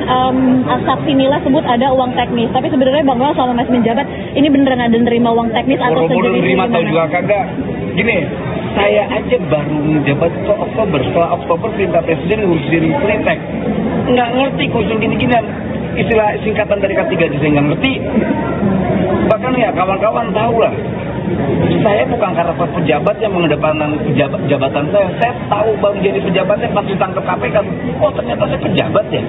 saksi nilai sebut ada uang teknis, tapi sebenarnya Bang Noel selama masih menjabat ini beneran ada nerima uang teknis atau
boro-boro
sejenis
nerima
ini
atau
gimana?
juga kagak? Gini, saya aja baru menjabat Oktober. Setelah Oktober perintah presiden ngurusin Flintek. Nggak ngerti ngurusin gini-ginian. Istilah singkatan dari K3 aja saya nggak ngerti. Bahkan ya kawan-kawan tahu lah. Saya bukan karakter pejabat yang mengedepankan jabatan saya. Saya tahu baru jadi pejabatnya pas ditangkap KPK. Oh ternyata saya pejabat ya.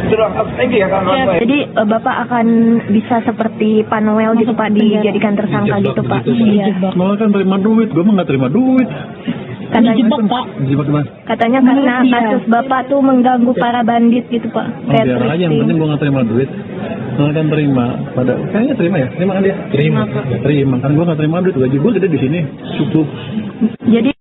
Terus thank you ya kawan-kawan saya.
Jadi Bapak akan bisa seperti Pak Noel gitu Pak dijadikan tersangka gitu Pak? Iya.
Malah kan terima duit, gue mah nggak terima duit.
Katanya
Dijebak gimana?
Katanya karena kasus Bapak tuh mengganggu para bandit gitu Pak.
Oh, biar aja, yang penting gue nggak terima duit. Malah kan terima, kayaknya terima ya? Terima kan dia? Terima. Ya, terima, kan gue nggak terima duit, gaji gue gede di sini, cukup.
Jadi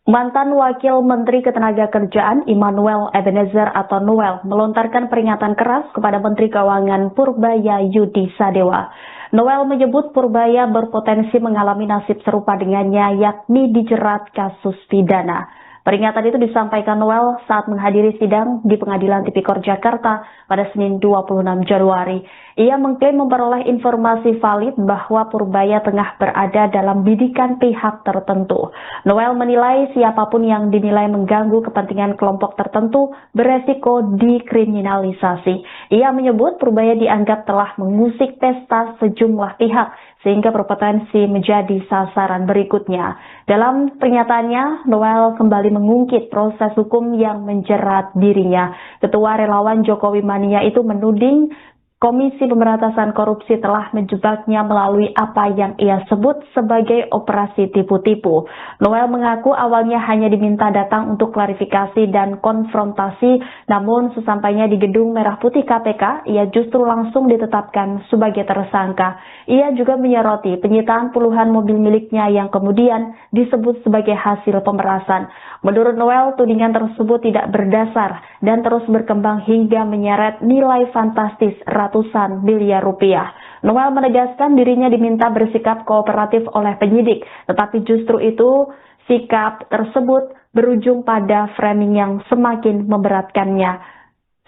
Mantan Wakil Menteri Ketenagakerjaan Immanuel Ebenezer atau Noel melontarkan peringatan keras kepada Menteri Keuangan Purbaya Yudi Sadewa. Noel menyebut Purbaya berpotensi mengalami nasib serupa dengannya, yakni dijerat kasus pidana. Peringatan itu disampaikan Noel saat menghadiri sidang di Pengadilan Tipikor Jakarta pada Senin 26 Januari. Ia mengklaim memperoleh informasi valid bahwa Purbaya tengah berada dalam bidikan pihak tertentu. Noel menilai siapapun yang dinilai mengganggu kepentingan kelompok tertentu beresiko dikriminalisasi. Ia menyebut Purbaya dianggap telah mengusik pesta sejumlah pihak sehingga berpotensi menjadi sasaran berikutnya. Dalam pernyataannya, Noel kembali mengungkit proses hukum yang menjerat dirinya. Ketua Relawan Jokowi Mania itu menuding Komisi Pemberantasan Korupsi telah menjebaknya melalui apa yang ia sebut sebagai operasi tipu-tipu. Noel mengaku awalnya hanya diminta datang untuk klarifikasi dan konfrontasi, namun sesampainya di Gedung Merah Putih KPK, ia justru langsung ditetapkan sebagai tersangka. Ia juga menyoroti penyitaan puluhan mobil miliknya yang kemudian disebut sebagai hasil pemerasan. Menurut Noel, tudingan tersebut tidak berdasar dan terus berkembang hingga menyeret nilai fantastis ratusan miliar rupiah. Noel menegaskan dirinya diminta bersikap kooperatif oleh penyidik, tetapi justru itu sikap tersebut berujung pada framing yang semakin memberatkannya.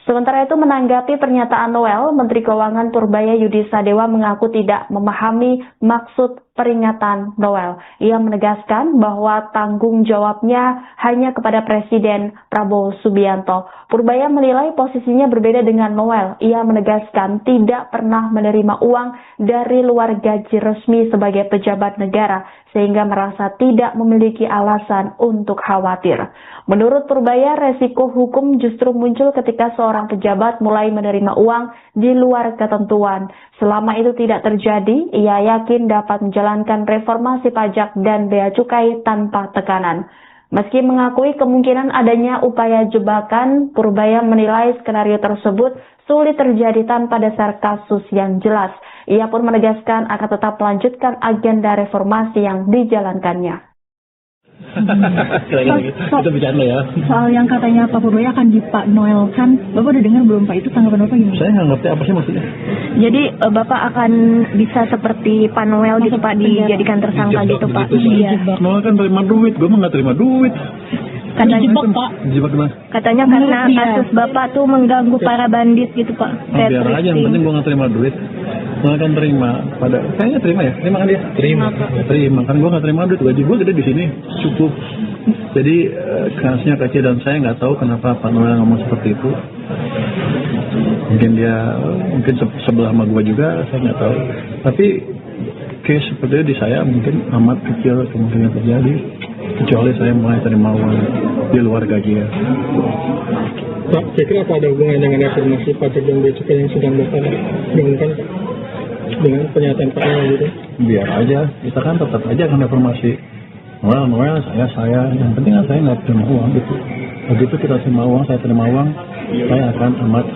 Sementara itu menanggapi pernyataan Noel, Menteri Keuangan Purbaya Yudi Sadewa mengaku tidak memahami maksud peringatan Noel. Ia menegaskan bahwa tanggung jawabnya hanya kepada Presiden Prabowo Subianto. Purbaya menilai posisinya berbeda dengan Noel. Ia menegaskan tidak pernah menerima uang dari luar gaji resmi sebagai pejabat negara, sehingga merasa tidak memiliki alasan untuk khawatir. Menurut Purbaya, resiko hukum justru muncul ketika seorang pejabat mulai menerima uang di luar ketentuan. Selama itu tidak terjadi, ia yakin dapat menjalankan reformasi pajak dan bea cukai tanpa tekanan. Meski mengakui kemungkinan adanya upaya jebakan, Purbaya menilai skenario tersebut sulit terjadi tanpa dasar kasus yang jelas. Ia pun menegaskan akan tetap melanjutkan agenda reformasi yang dijalankannya.
Kira-kira gitu. Itu bercanda ya.
Soal yang katanya Pak Purbaya akan Pak Noel kan, Bapak udah dengar belum Pak? Itu tanggapan Bapak gimana?
Saya nggak ngerti apa sih maksudnya.
Jadi Bapak akan bisa seperti Pak Noel gitu Pak, dijadikan tersangka gitu Pak? Iya.
Noel kan terima duit, gue mah nggak terima duit.
Katanya
Dijebak gimana?
Katanya karena kasus Bapak tuh mengganggu para bandit gitu Pak.
Oh, biar aja, yang penting gue nggak terima duit. Noel kan terima pada, kayaknya terima ya? Terima kan dia? Terima kan gue nggak terima duit, gaji gue gede di sini, cukup. Jadi kasusnya kecil dan saya nggak tahu kenapa Pak Noel ngomong seperti itu. Mungkin sebelah sama gue juga, saya nggak tahu. Tapi case seperti itu di saya mungkin amat kecil kemungkinan terjadi, kecuali saya mulai terima uang di luar gaji ya.
Pak, kira-kira apa ada hubungan dengan reformasi pajak dan bea cukai yang sedang Bapak gaungkan dengan pernyataan Pak Noel gitu?
Biar aja, kita kan tetap aja akan reformasi. Noel, saya, yang penting kan saya nggak terima uang gitu. Begitu kita terima uang, saya terima uang, saya akan amat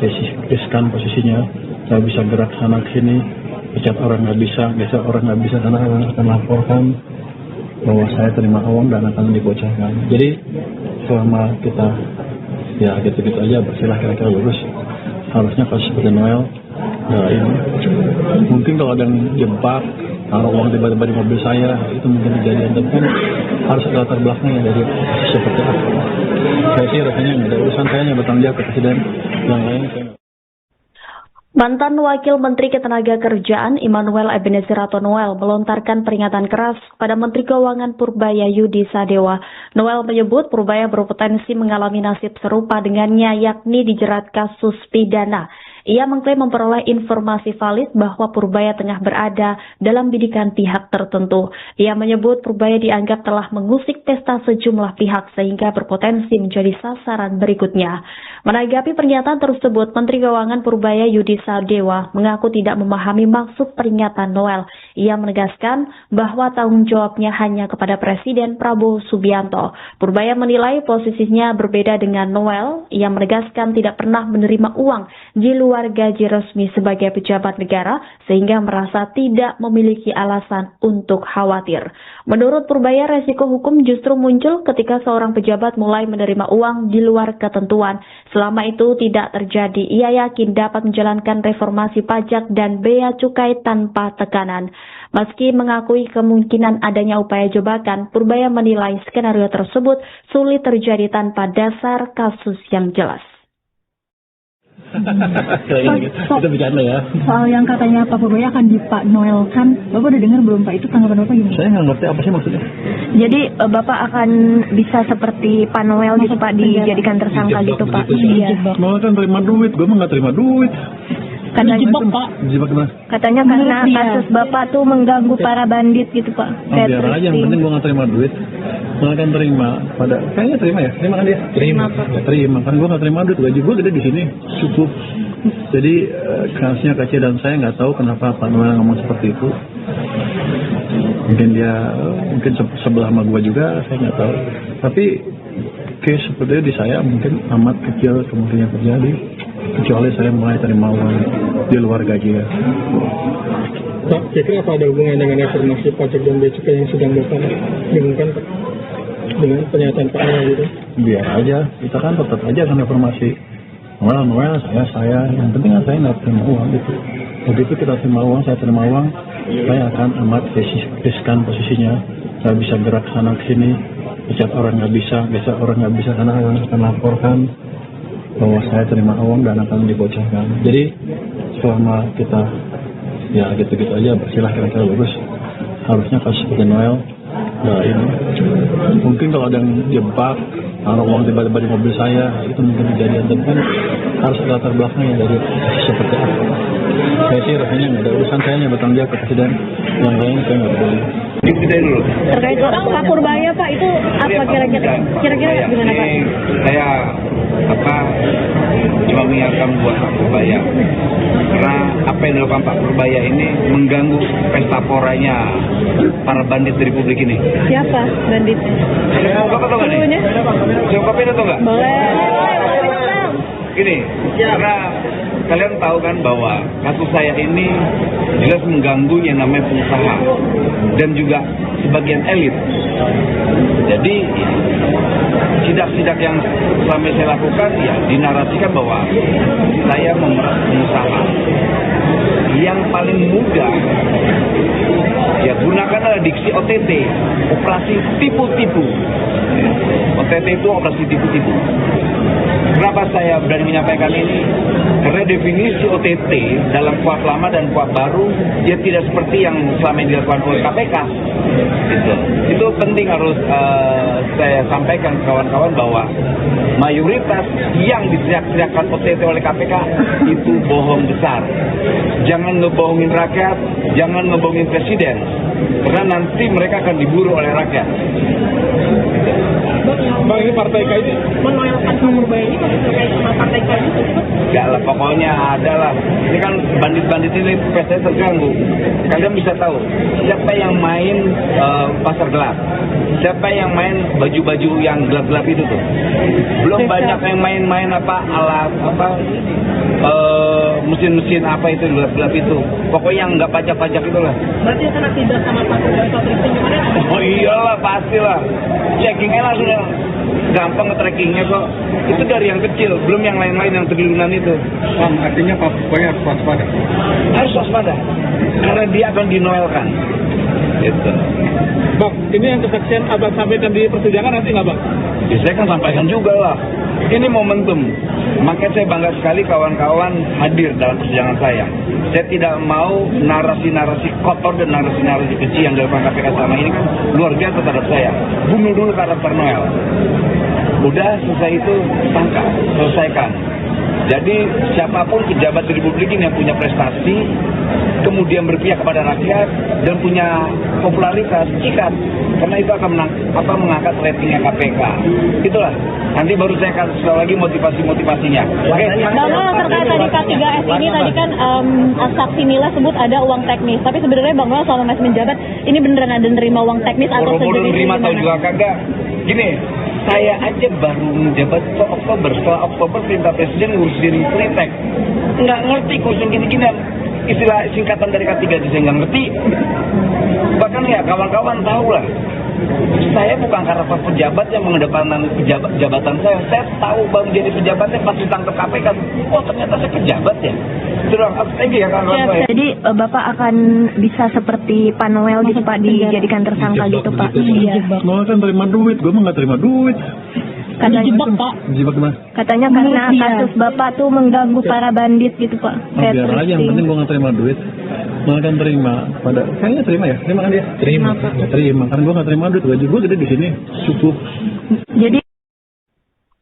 riskan posisinya. Saya bisa gerak sana ke sini, pecat orang nggak bisa, geser orang nggak bisa, karena orang akan laporkan bahwa saya terima uang dan akan dibocorkan. Jadi selama kita ya gitu-gitu aja bersilah kira-kira lurus. Harusnya kasus seperti Noel ini mungkin kalau ada yang jebak taruh uang tiba-tiba di mobil saya, itu mungkin kejadian, tapi kan harus ada latar belakangnya dari seperti apa. Saya sih rasanya nggak ada urusan, saya hanya bertanggung jawab ke presiden, yang lain saya.
Mantan Wakil Menteri Ketenagakerjaan Immanuel Ebenezer atau Noel melontarkan peringatan keras pada Menteri Keuangan Purbaya Yudi Sadewa. Noel menyebut Purbaya berpotensi mengalami nasib serupa dengannya, yakni dijerat kasus pidana. Ia mengklaim memperoleh informasi valid bahwa Purbaya tengah berada dalam bidikan pihak tertentu. Ia menyebut Purbaya dianggap telah mengusik pesta sejumlah pihak sehingga berpotensi menjadi sasaran berikutnya. Menanggapi pernyataan tersebut, Menteri Keuangan Purbaya Yudi Sadewa mengaku tidak memahami maksud peringatan Noel. Ia menegaskan bahwa tanggung jawabnya hanya kepada Presiden Prabowo Subianto. Purbaya menilai posisinya berbeda dengan Noel. Ia menegaskan tidak pernah menerima uang di luar gaji resmi sebagai pejabat negara sehingga merasa tidak memiliki alasan untuk khawatir. Menurut Purbaya, resiko hukum justru muncul ketika seorang pejabat mulai menerima uang di luar ketentuan. Selama itu tidak terjadi, ia yakin dapat menjalankan reformasi pajak dan bea cukai tanpa tekanan. Meski mengakui kemungkinan adanya upaya jebakan, Purbaya menilai skenario tersebut sulit terjadi tanpa dasar kasus yang jelas.
Itu bercanda ya.
Soal yang katanya Pak Purbaya akan Pak Noel kan, Bapak udah dengar belum Pak? Itu tanggapan Bapak gimana?
Saya nggak ngerti apa sih maksudnya.
Jadi Bapak akan bisa seperti Pak Noel gitu Pak, dijadikan tersangka gitu Pak? Iya.
Noel kan terima duit, gue mah nggak terima duit. Dijebak gimana?
Katanya karena kasus Bapak tuh mengganggu para bandit gitu Pak.
Oh, biar aja, yang penting gue nggak terima duit. Noel kan terima pada, kayaknya terima ya? Terima kan dia? Terima kan gue nggak terima duit, gaji gue gede di sini, cukup. Jadi kasusnya kecil dan saya nggak tahu kenapa Pak Noel ngomong seperti itu. Mungkin sebelah sama gue juga, saya nggak tahu. Tapi case seperti itu di saya mungkin amat kecil kemungkinan terjadi, kecuali saya mulai terima uang di luar gaji ya.
Pak, kira-kira apa ada hubungan dengan reformasi pajak dan bea cukai yang sedang Bapak gaungkan dengan pernyataan Pak Noel gitu?
Biar aja, kita kan tetap aja akan reformasi. Noel, saya, yang penting kan saya nggak terima uang gitu. Begitu kita terima uang, saya terima uang, saya akan amat riskan posisinya. Saya bisa gerak sana ke sini, pecat orang nggak bisa, geser orang nggak bisa, karena orang akan laporkan bahwa saya terima uang dan akan dibocorkan. Jadi selama kita ya gitu-gitu aja bersilah kira-kira lurus. Harusnya kasus seperti Noel ini mungkin kalau ada yang jebak taruh uang tiba-tiba di mobil saya, itu mungkin kejadian, tapi kan harus ada latar belakangnya dari seperti apa. Saya sih rasanya nggak ada urusan, saya hanya bertanggung jawab ke presiden, yang lain saya nggak peduli.
Terkait Pak Purbaya Pak, itu apa kira-kira gimana Pak?
Saya cuma mengingatkan buat Pak Purbaya, karena apa yang dilakukan Pak Purbaya ini mengganggu pesta poranya para bandit di Republik ini.
Siapa banditnya?
Bapak tahu nggak nih? Siapa itu nggak?
Boleh.
Gini, karena kalian tahu kan bahwa kasus saya ini jelas mengganggu yang namanya pengusaha dan juga sebagian elit. Jadi sidak-sidak yang selama saya lakukan ya dinarasikan bahwa saya memeras pengusaha. Yang paling mudah ya gunakanlah diksi OTT, operasi tipu-tipu. OTT itu operasi tipu-tipu. Kenapa saya berani menyampaikan ini? Karena definisi OTT dalam kuhap lama dan kuhap baru ya tidak seperti yang selama ini dilakukan oleh KPK. Itu penting harus saya sampaikan ke kawan-kawan bahwa mayoritas yang diteriak-teriakkan OTT oleh KPK itu bohong besar. Jangan ngebohongin rakyat, jangan ngebohongin presiden, karena nanti mereka akan diburu oleh rakyat.
Bang, ini partai KID
Menoelkan Purbaya ini masih terkait sama partai KID?
Enggak lah, pokoknya ada lah. Ini kan bandit-bandit ini pesta terganggu. Kalian bisa tahu siapa yang main pasar gelap, siapa yang main baju-baju yang gelap-gelap itu tuh. Belum banyak yang main-main alat mesin-mesin apa itu gelap-gelap itu. Pokoknya yang nggak pajak-pajak itulah.
Berarti kena tidak sama Pak Purbaya soal itu gimana?
Oh iyalah pastilah. Checkingnya langsung gampang nge-trackingnya kok. Itu dari yang kecil, belum yang lain-lain yang triliunan itu.
artinya Pak Purbaya harus waspada.
Harus waspada, karena dia akan dinoelkan. Gitu.
Bang, ini yang kesaksian Abang sampaikan di persidangan nanti nggak Bang?
Ya, saya kan sampaikan juga lah. Ini momentum. Makanya saya bangga sekali kawan-kawan hadir dalam persidangan saya. Saya tidak mau narasi-narasi kotor dan narasi-narasi keji yang dilakukan KPK selama ini kan luar biasa terhadap saya. Bunuh dulu karakter Noel. Udah selesai itu tangkap, selesaikan. Jadi siapapun pejabat di Republik ini yang punya prestasi, kemudian berpihak kepada rakyat dan punya popularitas, ikat. Karena itu akan mengangkat ratingnya KPK. Itulah. Nanti baru saya kasih sekali lagi motivasi-motivasinya. Oke.
Bang, terkait tadi K3S ini tadi kan saksi nilai sebut ada uang teknis. Tapi sebenarnya Bang Noel selama masih menjabat ini beneran ada nerima uang teknis atau
sejenis nerima tahu juga kagak. Gini, saya aja baru menjabat Oktober. Setelah Oktober perintah presiden ngurusin Politek. Nggak ngerti ngurusin gini-gini. Istilah singkatan dari K3 itu saya nggak ngerti. Bahkan ya kawan-kawan tahu lah. Saya bukan karena pejabat yang mengedepankan jabatan saya. Saya tahu Bang jadi pejabatnya pas ditangkap KPK. Oh ternyata saya pejabat ya. Terus thank you ya kawan-kawan.
Jadi Bapak akan bisa seperti Pak Noel gitu Pak, dijadikan tersangka gitu Pak? Iya.
Noel kan terima duit, gue mah nggak terima duit.
Katanya
Dijebak gimana?
Katanya karena kasus Bapak tuh mengganggu para bandit gitu Pak.
Oh, biar aja, yang penting gue nggak terima duit. Noel kan terima pada, kayaknya terima ya? Terima kan dia? Terima. Karena gue nggak terima duit, gaji gue gede di sini, cukup.
Jadi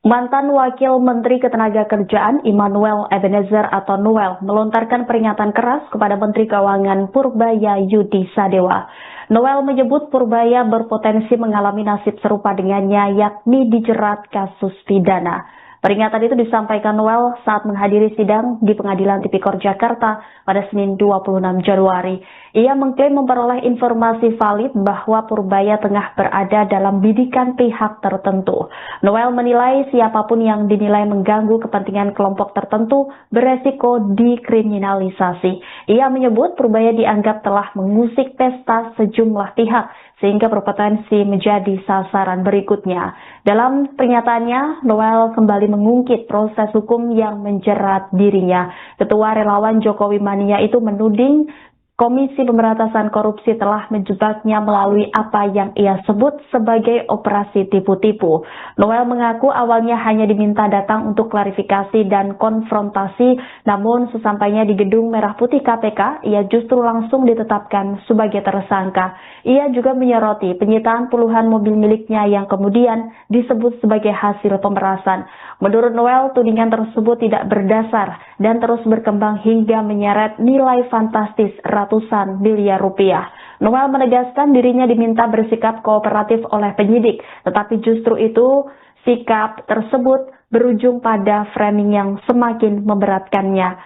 Mantan Wakil Menteri Ketenagakerjaan Immanuel Ebenezer atau Noel melontarkan peringatan keras kepada Menteri Keuangan Purbaya Yudi Sadewa. Noel menyebut Purbaya berpotensi mengalami nasib serupa dengannya, yakni dijerat kasus pidana. Peringatan itu disampaikan Noel saat menghadiri sidang di Pengadilan Tipikor Jakarta pada Senin 26 Januari. Ia mengklaim memperoleh informasi valid bahwa Purbaya tengah berada dalam bidikan pihak tertentu. Noel menilai siapapun yang dinilai mengganggu kepentingan kelompok tertentu beresiko dikriminalisasi. Ia menyebut Purbaya dianggap telah mengusik pesta sejumlah pihak sehingga berpotensi menjadi sasaran berikutnya. Dalam pernyataannya, Noel kembali mengungkit proses hukum yang menjerat dirinya. Ketua Relawan Jokowi Mania itu menuding Komisi Pemberantasan Korupsi telah menjebaknya melalui apa yang ia sebut sebagai operasi tipu-tipu. Noel mengaku awalnya hanya diminta datang untuk klarifikasi dan konfrontasi, namun sesampainya di Gedung Merah Putih KPK, ia justru langsung ditetapkan sebagai tersangka. Ia juga menyoroti penyitaan puluhan mobil miliknya yang kemudian disebut sebagai hasil pemerasan. Menurut Noel, tudingan tersebut tidak berdasar dan terus berkembang hingga menyeret nilai fantastis ratusan miliar rupiah. Noel menegaskan dirinya diminta bersikap kooperatif oleh penyidik, tetapi justru itu sikap tersebut berujung pada framing yang semakin memberatkannya.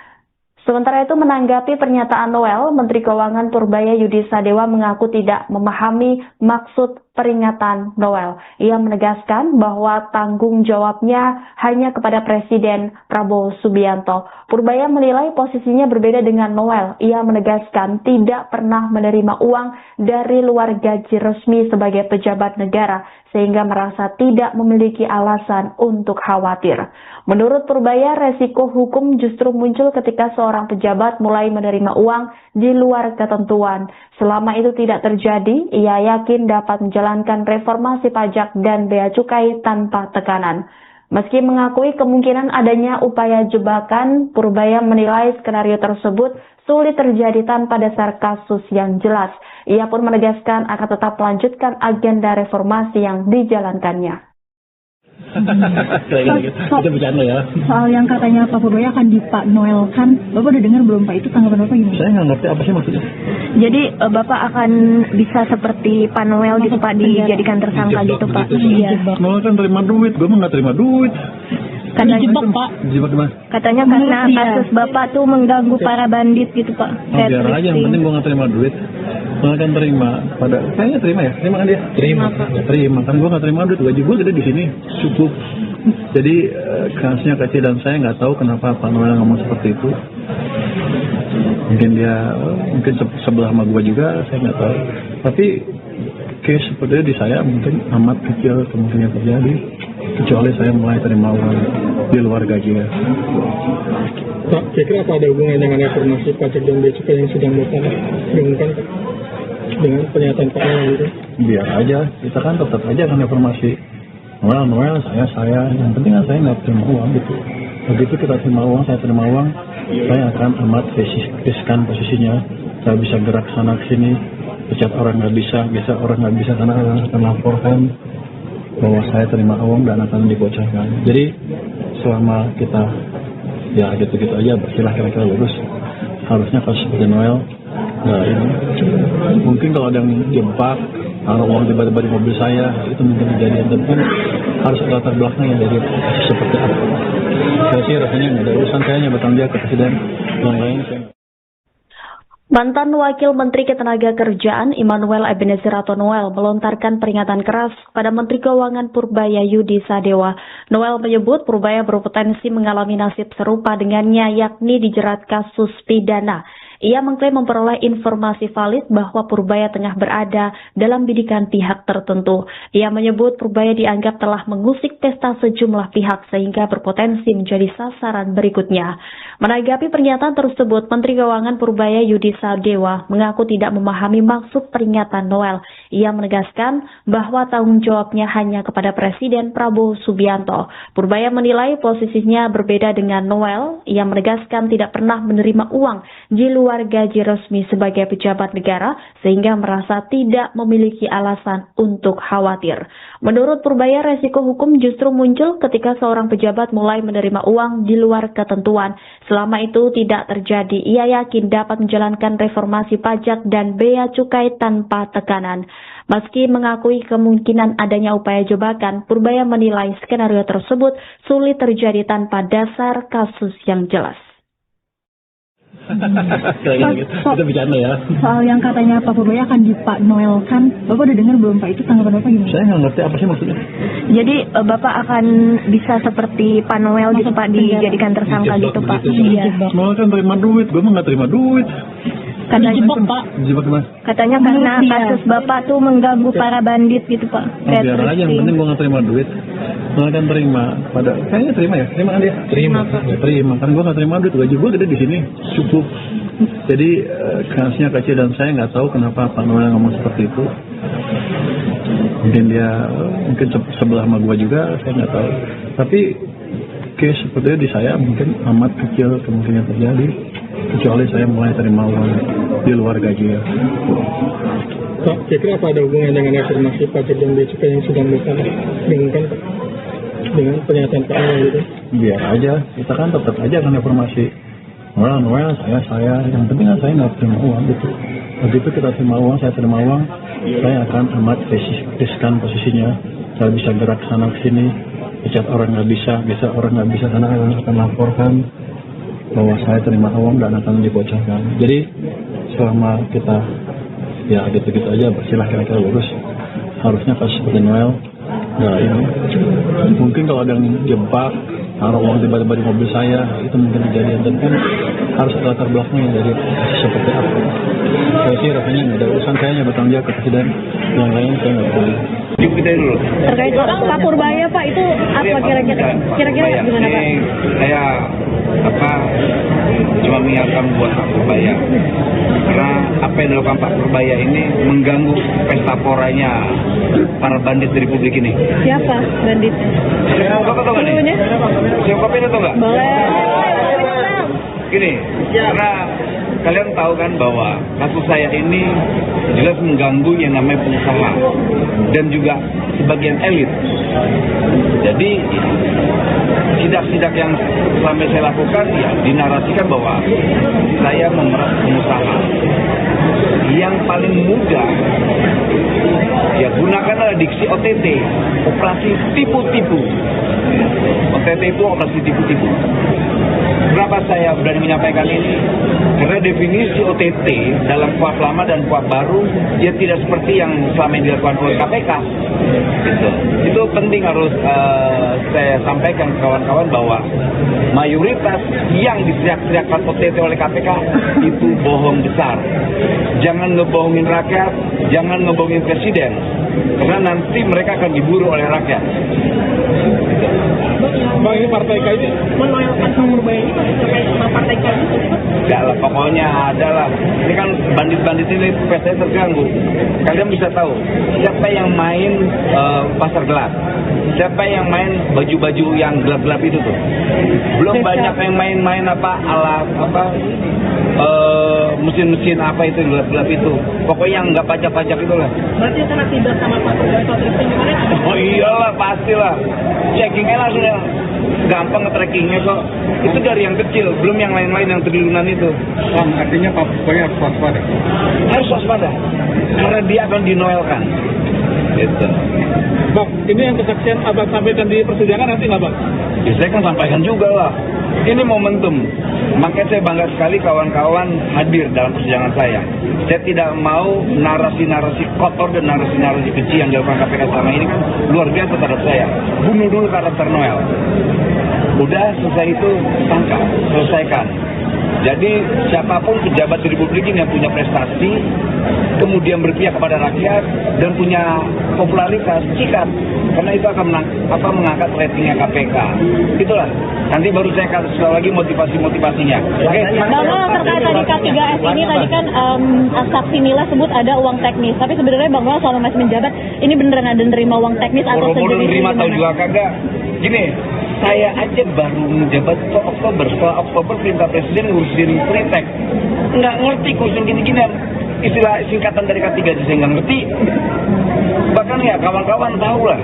Sementara itu menanggapi pernyataan Noel, Menteri Keuangan Purbaya Yudi Sadewa mengaku tidak memahami maksud peringatan Noel. Ia menegaskan bahwa tanggung jawabnya hanya kepada Presiden Prabowo Subianto. Purbaya menilai posisinya berbeda dengan Noel. Ia menegaskan tidak pernah menerima uang dari luar gaji resmi sebagai pejabat negara, sehingga merasa tidak memiliki alasan untuk khawatir. Menurut Purbaya, resiko hukum justru muncul ketika seorang pejabat mulai menerima uang di luar ketentuan. Selama itu tidak terjadi, ia yakin dapat menjalankan reformasi pajak dan bea cukai tanpa tekanan. Meski mengakui kemungkinan adanya upaya jebakan, Purbaya menilai skenario tersebut sulit terjadi tanpa dasar kasus yang jelas. Ia pun menegaskan akan tetap melanjutkan agenda reformasi yang dijalankannya.
Itu bercanda ya.
Soal yang katanya Pak Purbaya akan Pak Noel kan, Bapak udah dengar belum Pak? Itu tanggapan Bapak gimana?
Saya nggak ngerti apa sih maksudnya.
Jadi Bapak akan bisa seperti Pak Noel gitu Pak, dijadikan tersangka gitu Pak? Iya.
Noel kan terima duit, gue mah nggak terima duit.
Dijebak Pak.
Dijebak gimana?
Katanya karena kasus Bapak tuh mengganggu para bandit gitu Pak.
Biar aja, yang penting gue nggak terima duit. Noel kan terima, kayaknya terima ya? Terima kan dia? Terima kan gue nggak terima duit, gaji gue gede di sini, cukup. Jadi kasusnya kecil dan saya nggak tahu kenapa Pak Noel ngomong seperti itu. Mungkin sebelah sama gue juga, saya nggak tahu. Tapi case seperti di saya mungkin amat kecil kemungkinan terjadi, kecuali saya mulai terima uang di luar gaji ya.
Pak, kira-kira apa ada hubungan dengan reformasi pajak dan bea cukai yang sedang Bapak gaungkan dengan pernyataan Pak Noel itu?
Biar aja, kita kan tetap aja kan reformasi. Noel, saya, yang penting kan saya nggak terima uang gitu. Begitu kita terima uang, saya terima uang, saya akan amat riskan posisinya. Saya bisa gerak sana ke sini, pecat orang nggak bisa orang nggak bisa karena akan laporkan bahwa saya terima uang dan akan dibocorkan. Jadi selama kita ya gitu-gitu aja, bersilah kira-kira lurus. Harusnya kasus seperti Noel, nah ini mungkin kalau ada yang jebak, taruh uang tiba-tiba di mobil saya, itu mungkin kejadian. Dan kan harus ada latar belakangnya dari kasus seperti apa. Saya sih rasanya nggak ada urusan, saya hanya bertanggung jawab ke presiden, yang lain saya.
Mantan Wakil Menteri Ketenagakerjaan Immanuel Ebenezer atau Noel melontarkan peringatan keras pada Menteri Keuangan Purbaya Yudi Sadewa. Noel menyebut Purbaya berpotensi mengalami nasib serupa dengannya, yakni dijerat kasus pidana. Ia mengklaim memperoleh informasi valid bahwa Purbaya tengah berada dalam bidikan pihak tertentu. Ia menyebut Purbaya dianggap telah mengusik pesta sejumlah pihak sehingga berpotensi menjadi sasaran berikutnya. Menanggapi pernyataan tersebut, Menteri Keuangan Purbaya Yudi Sadewa mengaku tidak memahami maksud peringatan Noel. Ia menegaskan bahwa tanggung jawabnya hanya kepada Presiden Prabowo Subianto. Purbaya menilai posisinya berbeda dengan Noel. Ia menegaskan tidak pernah menerima uang di luar gaji resmi sebagai pejabat negara, sehingga merasa tidak memiliki alasan untuk khawatir. Menurut Purbaya, resiko hukum justru muncul ketika seorang pejabat mulai menerima uang di luar ketentuan. Selama itu tidak terjadi, ia yakin dapat menjalankan reformasi pajak dan bea cukai tanpa tekanan. Meski mengakui kemungkinan adanya upaya jebakan, Purbaya menilai skenario tersebut sulit terjadi tanpa dasar kasus yang jelas.
Itu bercanda ya.
Soal yang katanya Pak Purbaya akan Pak Noel kan, Bapak udah dengar belum Pak? Itu tanggapan Bapak gimana?
Saya nggak ngerti apa sih maksudnya.
Jadi Bapak akan bisa seperti Pak Noel gitu Pak, dijadikan tersangka gitu Pak? Iya.
Noel kan terima duit, gue mah nggak terima duit.
Dijebak Pak.
Dijebak gimana?
Katanya karena kasus Bapak tuh mengganggu para bandit gitu Pak.
Biar aja, yang penting gue nggak terima duit. Noel kan terima, kayaknya terima ya? Terima kan dia? Terima kan gue nggak terima duit, gaji gue gede di sini, cukup. Jadi kasusnya kecil dan saya nggak tahu kenapa Pak Noel ngomong seperti itu. Mungkin sebelah sama gue juga, saya nggak tahu. Tapi case seperti di saya mungkin amat kecil kemungkinan terjadi, kecuali saya mulai terima uang di luar gaji ya.
Pak, kira-kira apa ada hubungan dengan reformasi pajak dan bea cukai yang sedang Bapak gaungkan dengan pernyataan Pak Noel itu?
Biar aja, kita kan tetap aja kan reformasi. Noel, saya, yang penting kan saya nggak terima uang gitu. Begitu kita terima uang, saya terima uang, saya akan amat riskan posisinya. Saya bisa gerak sana ke sini, pecat orang nggak bisa orang nggak bisa karena akan laporkan bahwa saya terima uang dan akan dibocorkan. Jadi selama kita ya gitu-gitu aja bersihlah kira-kira lurus, harusnya kasus seperti Noel nggak ini. Mungkin kalau ada yang jebak taruh uang tiba-tiba di mobil saya, itu mungkin kejadian, dan kan harus ada latar belakangnya dari seperti apa. Saya sih rasanya nggak ada urusan, saya hanya bertanggung jawab ke presiden, yang lain saya nggak peduli.
Kita dulu.
Terkait orang Pak Purbaya Pak, itu apa kira-kira gimana Pak?
Ini saya cuma mengingatkan buat Pak Purbaya, karena apa yang dilakukan Pak Purbaya ini mengganggu pesta poranya para bandit di Republik ini.
Siapa banditnya?
Bapak tahu nggak nih? Siapa itu tahu nggak?
Boleh.
Gini, karena kalian tahu kan bahwa kasus saya ini jelas mengganggu yang namanya pengusaha dan juga sebagian elit. Jadi sidak-sidak yang selama saya lakukan ya dinarasikan bahwa saya memeras pengusaha. Yang paling mudah ya gunakanlah diksi OTT, operasi tipu-tipu. OTT itu operasi tipu-tipu. Kenapa saya berani menyampaikan ini? Karena definisi OTT dalam KUHP lama dan KUHP baru dia tidak seperti yang selama ini dilakukan oleh KPK. Gitu. Itu penting harus saya sampaikan ke kawan-kawan bahwa mayoritas yang diteriak-teriakkan OTT oleh KPK itu bohong besar. Jangan ngebohongin rakyat, jangan ngebohongin presiden, karena nanti mereka akan diburu oleh rakyat.
Bang, ini partai KAI ini
Menoelkan Pak Purbaya ini terkait sama partai KAI itu?
Enggak lah, pokoknya ada lah. Ini kan bandit-bandit ini pestanya terganggu. Kalian bisa tahu siapa yang main pasar gelap, siapa yang main baju-baju yang gelap-gelap itu tuh. Belum banyak yang main-main alat mesin-mesin apa itu gelap-gelap itu. Pokoknya yang nggak pajak-pajak itulah.
Berarti kan akibat sama Pak Purbaya soal itu kemarin?
Oh iyalah, pastilah. Checkingnya langsung ya. Gampang nge-trackingnya kok. Itu dari yang kecil, belum yang lain-lain yang triliunan itu.
artinya Pak Purbaya harus waspada.
Harus waspada, karena dia akan dinoelkan. Gitu.
Bang, ini yang kesaksian Abang sampaikan di persidangan nanti nggak Bang?
Ya, saya kan sampaikan juga lah. Ini momentum. Makanya saya bangga sekali kawan-kawan hadir dalam persidangan saya. Saya tidak mau narasi-narasi kotor dan narasi-narasi keji yang dilakukan KPK selama ini kan luar biasa terhadap saya. Bunuh dulu karakter Noel. Udah selesai itu tangkap, selesaikan. Jadi siapapun pejabat di Republik ini yang punya prestasi, kemudian berpihak kepada rakyat dan punya popularitas, sikat. Karena itu akan mengangkat ratingnya KPK. Itulah. Nanti baru saya kasih sekali lagi motivasi-motivasinya. Oke.
Bang, terkait tadi K3S ini tadi kan saksi nilai sebut ada uang teknis. Tapi sebenarnya Bang Noel selama masih menjabat ini beneran ada nerima uang teknis atau
sejenis nerima tahu juga kagak. Gini, saya aja baru menjabat Oktober. Setelah Oktober perintah presiden ngurusin Pritek. Nggak ngerti ngurusin gini-ginian. Istilah singkatan dari K3 aja saya nggak ngerti. Bahkan ya kawan-kawan tahu lah.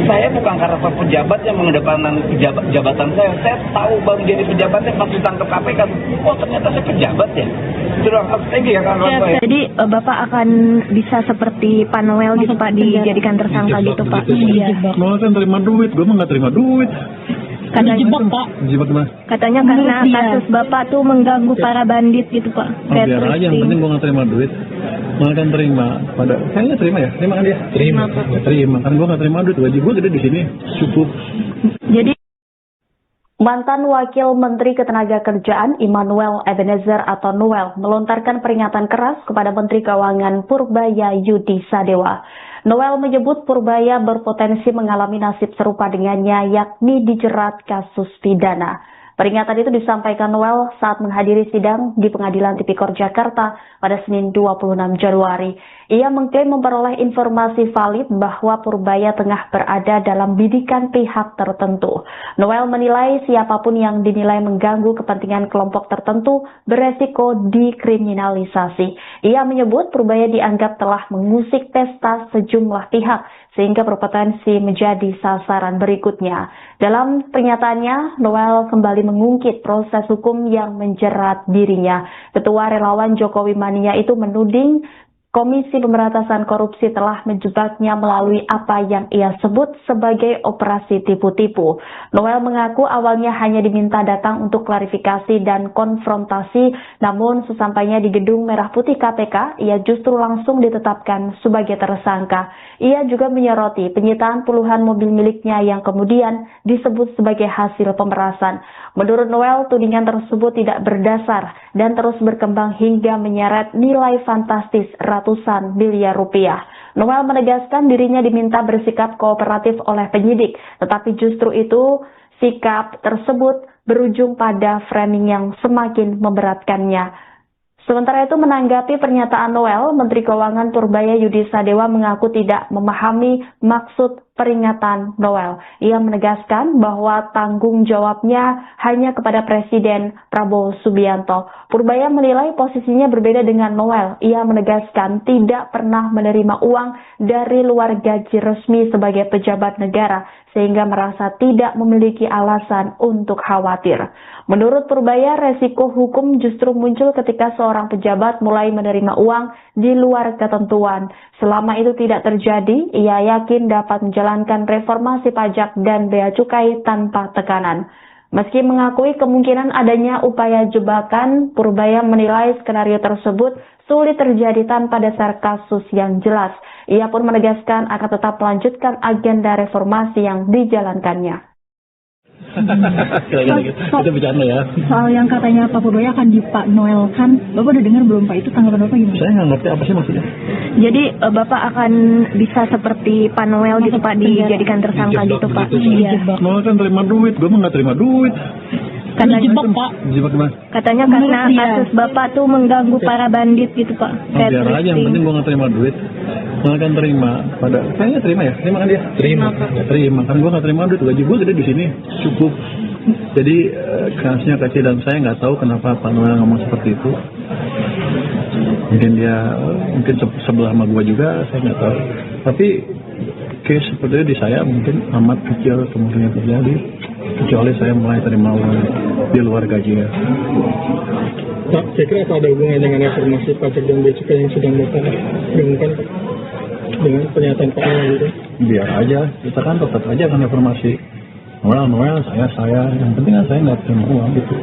Saya bukan karakter pejabat yang mengedepankan jabatan saya. Saya tahu baru jadi pejabatnya pas ditangkap KPK. Oh ternyata saya pejabat ya. Terus thank you ya kawan-kawan saya.
Jadi Bapak akan bisa seperti Pak Noel gitu Pak, dijadikan tersangka gitu Pak?
Iya. Noel kan terima duit, gue mah nggak terima duit.
Katanya karena kasus Bapak tuh mengganggu para bandit gitu Pak.
Biar aja, yang penting gue nggak terima duit. Malah kan terima pada saya nggak terima ya, terima kan dia? Terima. Kan gue nggak terima duit, gaji gue gede di sini cukup.
Jadi
Mantan Wakil Menteri Ketenagakerjaan Immanuel Ebenezer atau Noel melontarkan peringatan keras kepada Menteri Keuangan Purbaya Yudi Sadewa. Noel menyebut Purbaya berpotensi mengalami nasib serupa dengannya, yakni dijerat kasus pidana. Peringatan itu disampaikan Noel saat menghadiri sidang di Pengadilan Tipikor Jakarta pada Senin 26 Januari. Ia mengklaim memperoleh informasi valid bahwa Purbaya tengah berada dalam bidikan pihak tertentu. Noel menilai siapapun yang dinilai mengganggu kepentingan kelompok tertentu beresiko dikriminalisasi. Ia menyebut Purbaya dianggap telah mengusik pesta sejumlah pihak sehingga berpotensi menjadi sasaran berikutnya. Dalam pernyataannya, Noel kembali mengungkit proses hukum yang menjerat dirinya. Ketua Relawan Jokowi Mania itu menuding Komisi Pemberantasan Korupsi telah menjebaknya melalui apa yang ia sebut sebagai operasi tipu-tipu. Noel mengaku awalnya hanya diminta datang untuk klarifikasi dan konfrontasi, namun sesampainya di Gedung Merah Putih KPK, ia justru langsung ditetapkan sebagai tersangka. Ia juga menyoroti penyitaan puluhan mobil miliknya yang kemudian disebut sebagai hasil pemerasan. Menurut Noel, tudingan tersebut tidak berdasar dan terus berkembang hingga menyeret nilai fantastis ratusan miliar rupiah. Noel menegaskan dirinya diminta bersikap kooperatif oleh penyidik, tetapi justru itu sikap tersebut berujung pada framing yang semakin memberatkannya. Sementara itu menanggapi pernyataan Noel, Menteri Keuangan Purbaya Yudi Sadewa mengaku tidak memahami maksud peringatan Noel. Ia menegaskan bahwa tanggung jawabnya hanya kepada Presiden Prabowo Subianto. Purbaya menilai posisinya berbeda dengan Noel. Ia menegaskan tidak pernah menerima uang dari luar gaji resmi sebagai pejabat negara, sehingga merasa tidak memiliki alasan untuk khawatir. Menurut Purbaya, resiko hukum justru muncul ketika seorang pejabat mulai menerima uang di luar ketentuan. Selama itu tidak terjadi, ia yakin dapat menjalankan reformasi pajak dan bea cukai tanpa tekanan. Meski mengakui kemungkinan adanya upaya jebakan, Purbaya menilai skenario tersebut sulit terjadi tanpa dasar kasus yang jelas. Ia pun menegaskan akan tetap melanjutkan agenda reformasi yang dijalankannya.
Itu bercanda ya.
Soal yang katanya Pak Purbaya akan Pak Noel kan, Bapak udah dengar belum Pak, itu tanggapan Bapak gimana?
Saya nggak ngerti apa sih maksudnya.
Jadi Bapak akan bisa seperti Pak Noel gitu Pak, dijadikan tersangka gitu Pak. Iya.
Noel kan terima duit, gue mah nggak terima duit.
Katanya,
Dijebak gimana?
katanya karena kasus Bapak tuh mengganggu para bandit gitu Pak.
Biar aja, yang penting gue nggak terima duit. Noel kan terima, kayaknya terima ya? Terima kan dia? Terima. Ya, terima, kan gue nggak terima duit, gaji gue gede di sini, cukup. Jadi kasusnya kecil dan saya nggak tahu kenapa Pak Noel ngomong seperti itu. Mungkin dia sebelah sama gue juga, saya nggak tahu. Tapi case seperti itu di saya mungkin amat kecil kemungkinan terjadi, kecuali saya mulai terima uang di luar gajinya.
Pak, saya kira apa ada hubungan dengan reformasi pajak dan bea cukai yang sedang Bapak gaungkan dengan pernyataan Pak Noel itu?
Biar aja, kita kan tetap aja kan reformasi. Noel, saya, yang penting kan saya nggak terima uang gitu.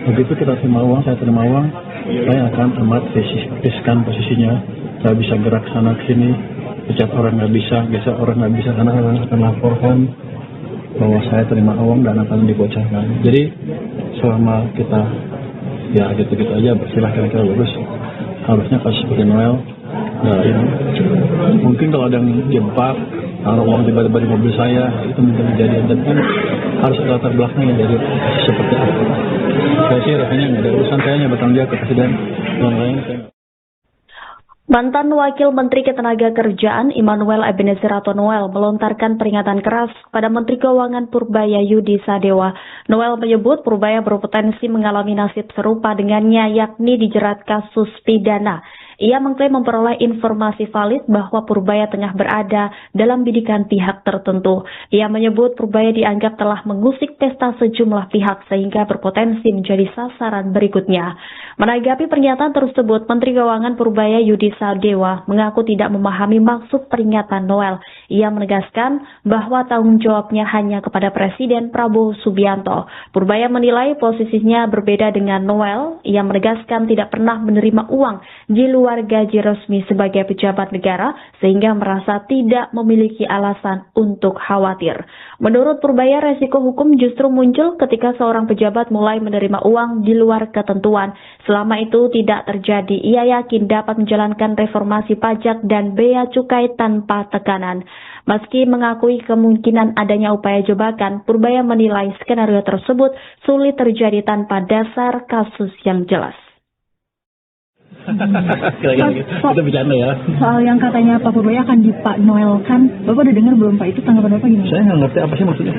Begitu kita terima uang, saya terima uang, saya akan amat riskan posisinya. Saya bisa gerak sana ke sini, pecat orang nggak bisa, biasa orang nggak bisa karena orang akan laporkan bahwa saya terima uang dan akan dibocorkan. Jadi selama kita ya gitu-gitu aja bersilah kira-kira lurus, harusnya kasus seperti Noel. Nah, ini mungkin kalau ada yang jebak, taruh uang tiba-tiba di mobil saya, itu mungkin kejadian. Dan kan harus ada latar belakangnya dari seperti apa. Saya sih rasanya nggak ada urusan, saya hanya bertanggung jawab ke Presiden. Yang lain saya.
Mantan Wakil Menteri Ketenagakerjaan Immanuel Ebenezer atau Noel melontarkan peringatan keras kepada Menteri Keuangan Purbaya Yudi Sadewa. Noel menyebut Purbaya berpotensi mengalami nasib serupa dengannya, yakni dijerat kasus pidana. Ia mengklaim memperoleh informasi valid bahwa Purbaya tengah berada dalam bidikan pihak tertentu. Ia menyebut Purbaya dianggap telah mengusik pesta sejumlah pihak sehingga berpotensi menjadi sasaran berikutnya. Menanggapi pernyataan tersebut, Menteri Keuangan Purbaya Yudi Sadewa mengaku tidak memahami maksud peringatan Noel. Ia menegaskan bahwa tanggung jawabnya hanya kepada Presiden Prabowo Subianto. Purbaya menilai posisinya berbeda dengan Noel. Ia menegaskan tidak pernah menerima uang di luar gaji resmi sebagai pejabat negara sehingga merasa tidak memiliki alasan untuk khawatir. Menurut Purbaya, resiko hukum justru muncul ketika seorang pejabat mulai menerima uang di luar ketentuan. Selama itu tidak terjadi, ia yakin dapat menjalankan reformasi pajak dan bea cukai tanpa tekanan. Meski mengakui kemungkinan adanya upaya jebakan, Purbaya menilai skenario tersebut sulit terjadi tanpa dasar kasus yang jelas.
Itu bercanda ya.
Soal yang katanya Pak Purbaya akan Pak Noel kan, Bapak udah dengar belum Pak, itu tanggapan Bapak gimana?
Saya nggak ngerti apa sih maksudnya.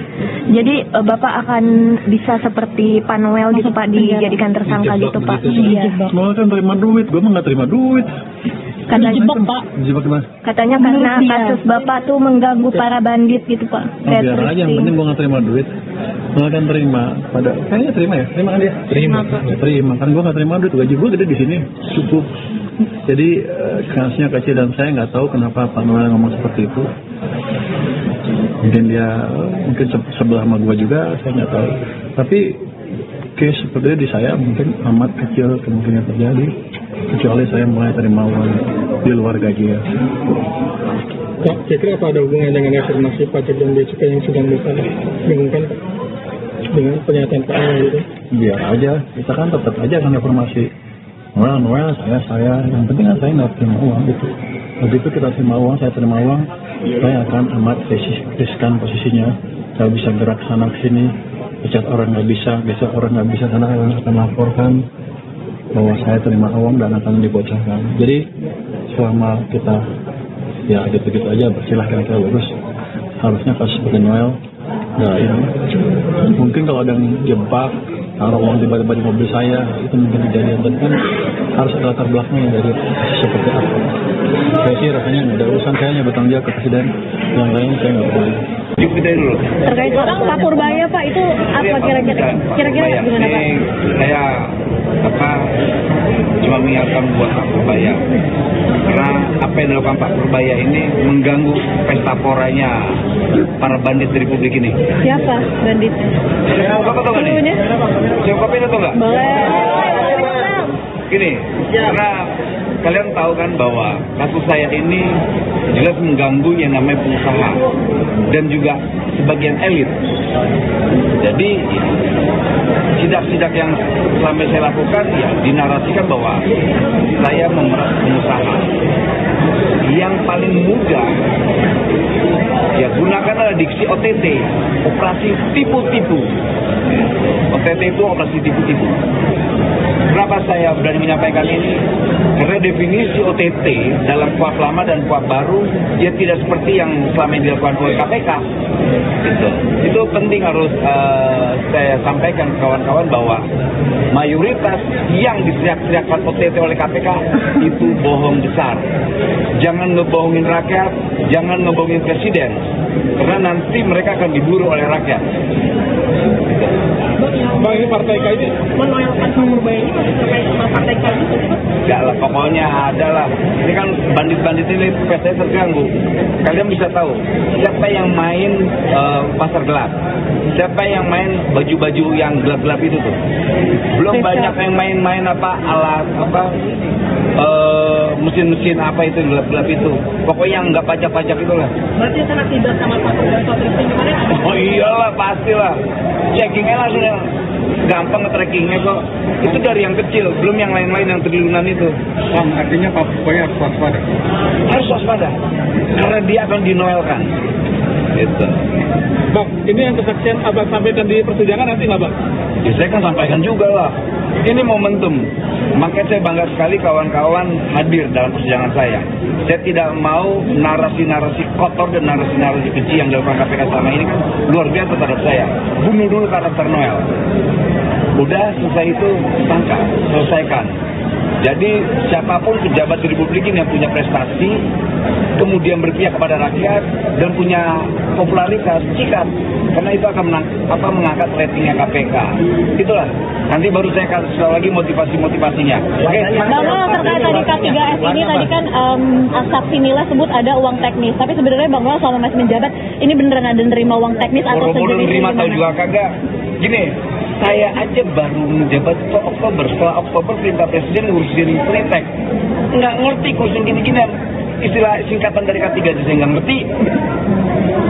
Jadi Bapak akan bisa seperti Pak Noel gitu Pak, dijadikan tersangka gitu Pak.
Iya.
Noel kan terima duit, gue mah nggak terima duit.
Katanya,
Dijebak gimana?
katanya karena kasus Bapak tuh mengganggu para bandit gitu Pak.
Oh, biar aja, yang penting gue nggak terima duit. Gue akan terima kayaknya terima ya? Terima kan dia? Terima. Terima, kan gue nggak terima duit, gaji gue gede di sini, cukup. Jadi kasusnya kecil dan saya nggak tahu kenapa Pak Noel ngomong seperti itu. Mungkin dia sebelah sama gue juga, saya nggak tahu. Tapi case seperti itu di saya mungkin amat kecil kemungkinan terjadi, kecuali saya mulai terima uang di luar gaji ya.
Pak, kira-kira apa ada hubungan dengan reformasi pajak dan bea cukai yang sedang Bapak gaungkan Pak? Dengan pernyataan Pak Noel itu?
Biar aja, kita kan tetap aja akan reformasi. Noel, saya, yang penting kan saya nggak terima uang gitu. Begitu kita terima uang, saya terima uang, saya akan amat riskan posisinya. Saya bisa gerak sana ke sini, besok orang nggak bisa, sana akan laporkan bahwa saya terima uang dan akan dibocorkan. Jadi selama kita ya gitu-gitu aja bersilah kira-kira bagus. Harusnya kasus seperti Noel, nah ini mungkin kalau ada yang jebak, taruh uang tiba-tiba di mobil saya, itu mungkin kejadian. Dan kan harus ada latar belakangnya dari seperti apa. Saya sih rasanya nggak ada urusan, saya hanya bertanggung jawab ke presiden, yang lain saya nggak peduli.
Terkait orang Pak Purbaya Pak, itu apa kira-kira gimana Pak?
Saya cuma mengingatkan buat Pak Purbaya, karena apa yang dilakukan Pak Purbaya ini mengganggu pesta poranya para bandit di Republik ini.
Siapa banditnya?
Bapak tahu nggak nih? Siapa itu tahu nggak? Gini, karena kalian tahu kan bahwa kasus saya ini jelas mengganggu yang namanya pengusaha dan juga sebagian elit. Jadi sidak-sidak yang selama saya lakukan ya dinarasikan bahwa saya memeras pengusaha. Yang paling mudah ya gunakanlah diksi OTT, operasi tipu-tipu. OTT itu operasi tipu-tipu. Kenapa saya berani menyampaikan ini? Karena definisi OTT dalam kuhap lama dan kuhap baru dia tidak seperti yang selama ini dilakukan oleh KPK. Itu penting harus saya sampaikan ke kawan-kawan bahwa mayoritas yang diteriak-teriakkan OTT oleh KPK itu bohong besar. Jangan ngebohongin rakyat, jangan ngebohongin presiden, karena nanti mereka akan diburu oleh rakyat.
Bang, ini partai K ini
Menoelkan Pak Purbaya ini masih terkait sama partai K itu?
Enggak lah, pokoknya ada lah. Ini kan bandit-bandit ini saya terganggu. Kalian bisa tahu siapa yang main pasar gelap, siapa yang main baju-baju yang gelap-gelap itu tuh. Belum banyak yang main-main alat mesin-mesin apa itu gelap-gelap itu. Pokoknya yang nggak pajak-pajak itulah.
Berarti sangat tidak sama Pak Purbaya kemarin?
Oh iyalah, pastilah. Checkingnya langsung gampang nge-trackingnya kok. Itu dari yang kecil, belum yang lain-lain yang triliunan itu.
artinya Pak Purbaya harus waspada.
Harus waspada, karena dia akan dinoelkan. Gitu.
Bang, ini yang kesaksian Abang sampaikan di persidangan nanti nggak Bang?
Ya saya kan sampaikan juga lah. Ini momentum. Makanya saya bangga sekali kawan-kawan hadir dalam persidangan saya. Saya tidak mau narasi-narasi kotor dan narasi-narasi keji yang dilakukan KPK selama ini kan luar biasa terhadap saya. Bunuh dulu karakter Noel. Udah selesai itu tangkap, selesaikan. Jadi siapapun pejabat di Republik ini yang punya prestasi, kemudian berpihak kepada rakyat dan punya popularitas, sikat. Karena itu akan mengangkat ratingnya KPK. Itulah. Nanti baru saya kasih lagi motivasi-motivasinya. Oke.
Bang, terkait tadi K3S ini tadi kan saksi nilai sebut ada uang teknis. Tapi sebenarnya Bang Noel selama masih menjabat ini beneran ada nerima uang teknis atau
sejenisnya? Nerima tahu juga kagak. Gini, saya aja baru menjabat itu Oktober. Setelah Oktober perintah presiden ngurusin Politek. Nggak ngerti ngurusin gini-gini. Istilah singkatan dari K3 saya nggak ngerti.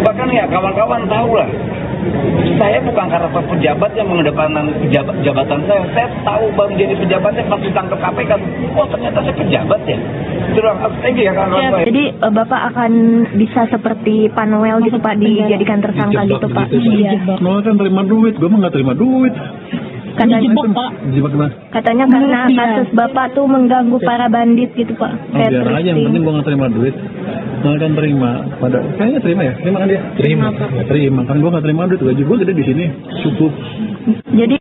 Bahkan ya kawan-kawan tahu lah. Saya bukan karakter pejabat yang mengedepankan jabatan saya. Saya tahu baru jadi pejabatnya pas ditangkap KPK. Oh ternyata saya pejabat ya. Terus thank you ya kawan-kawan.
Jadi Bapak akan bisa seperti Pak Noel gitu Pak, dijadikan tersangka gitu Pak? Iya.
Noel kan terima duit, gue mah nggak terima duit.
Katanya karena kasus Bapak tuh mengganggu para bandit gitu Pak.
Oh, biar aja, yang penting gue nggak terima duit. Noel kan terima, kayaknya terima ya? Terima kan dia? Terima, kan gue nggak terima duit, gaji gue gede di sini, cukup.
Jadi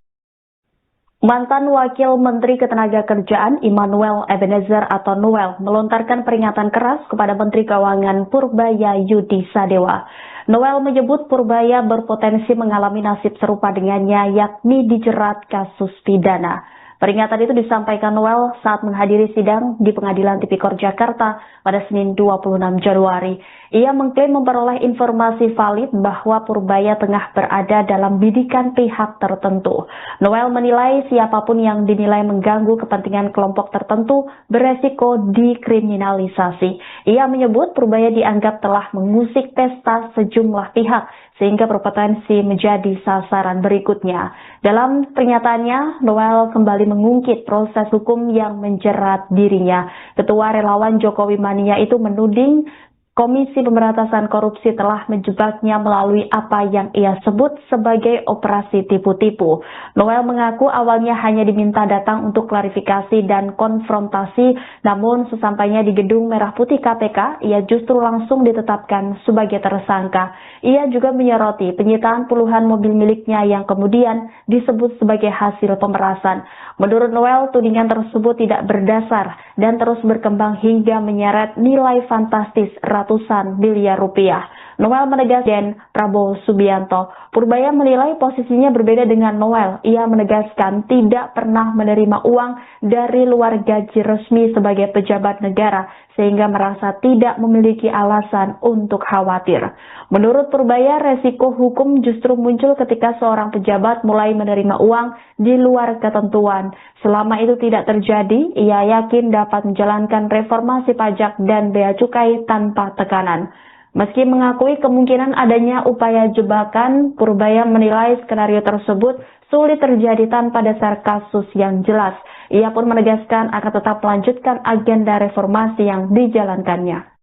Mantan Wakil Menteri Ketenagakerjaan Immanuel Ebenezer atau Noel melontarkan peringatan keras kepada Menteri Keuangan Purbaya Yudi Sadewa. Noel menyebut Purbaya berpotensi mengalami nasib serupa dengannya, yakni dijerat kasus pidana. Peringatan itu disampaikan Noel saat menghadiri sidang di Pengadilan Tipikor Jakarta pada Senin 26 Januari. Ia mengklaim memperoleh informasi valid bahwa Purbaya tengah berada dalam bidikan pihak tertentu. Noel menilai siapapun yang dinilai mengganggu kepentingan kelompok tertentu beresiko dikriminalisasi. Ia menyebut Purbaya dianggap telah mengusik pesta sejumlah pihak sehingga berpotensi menjadi sasaran berikutnya. Dalam pernyataannya, Noel kembali mengungkit proses hukum yang menjerat dirinya. Ketua Relawan Jokowi Mania itu menuding Komisi Pemberantasan Korupsi telah menjebaknya melalui apa yang ia sebut sebagai operasi tipu-tipu. Noel mengaku awalnya hanya diminta datang untuk klarifikasi dan konfrontasi, namun sesampainya di Gedung Merah Putih KPK, ia justru langsung ditetapkan sebagai tersangka. Ia juga menyoroti penyitaan puluhan mobil miliknya yang kemudian disebut sebagai hasil pemerasan. Menurut Noel, tudingan tersebut tidak berdasar dan terus berkembang hingga menyeret nilai fantastis ratusan miliar rupiah. Noel menegaskan Prabowo Subianto. Purbaya menilai posisinya berbeda dengan Noel. Ia menegaskan tidak pernah menerima uang dari luar gaji resmi sebagai pejabat negara, sehingga merasa tidak memiliki alasan untuk khawatir. Menurut Purbaya, resiko hukum justru muncul ketika seorang pejabat mulai menerima uang di luar ketentuan. Selama itu tidak terjadi, ia yakin dapat menjalankan reformasi pajak dan bea cukai tanpa tekanan. Meski mengakui kemungkinan adanya upaya jebakan, Purbaya menilai skenario tersebut sulit terjadi tanpa dasar kasus yang jelas. Ia pun menegaskan akan tetap melanjutkan agenda reformasi yang dijalankannya.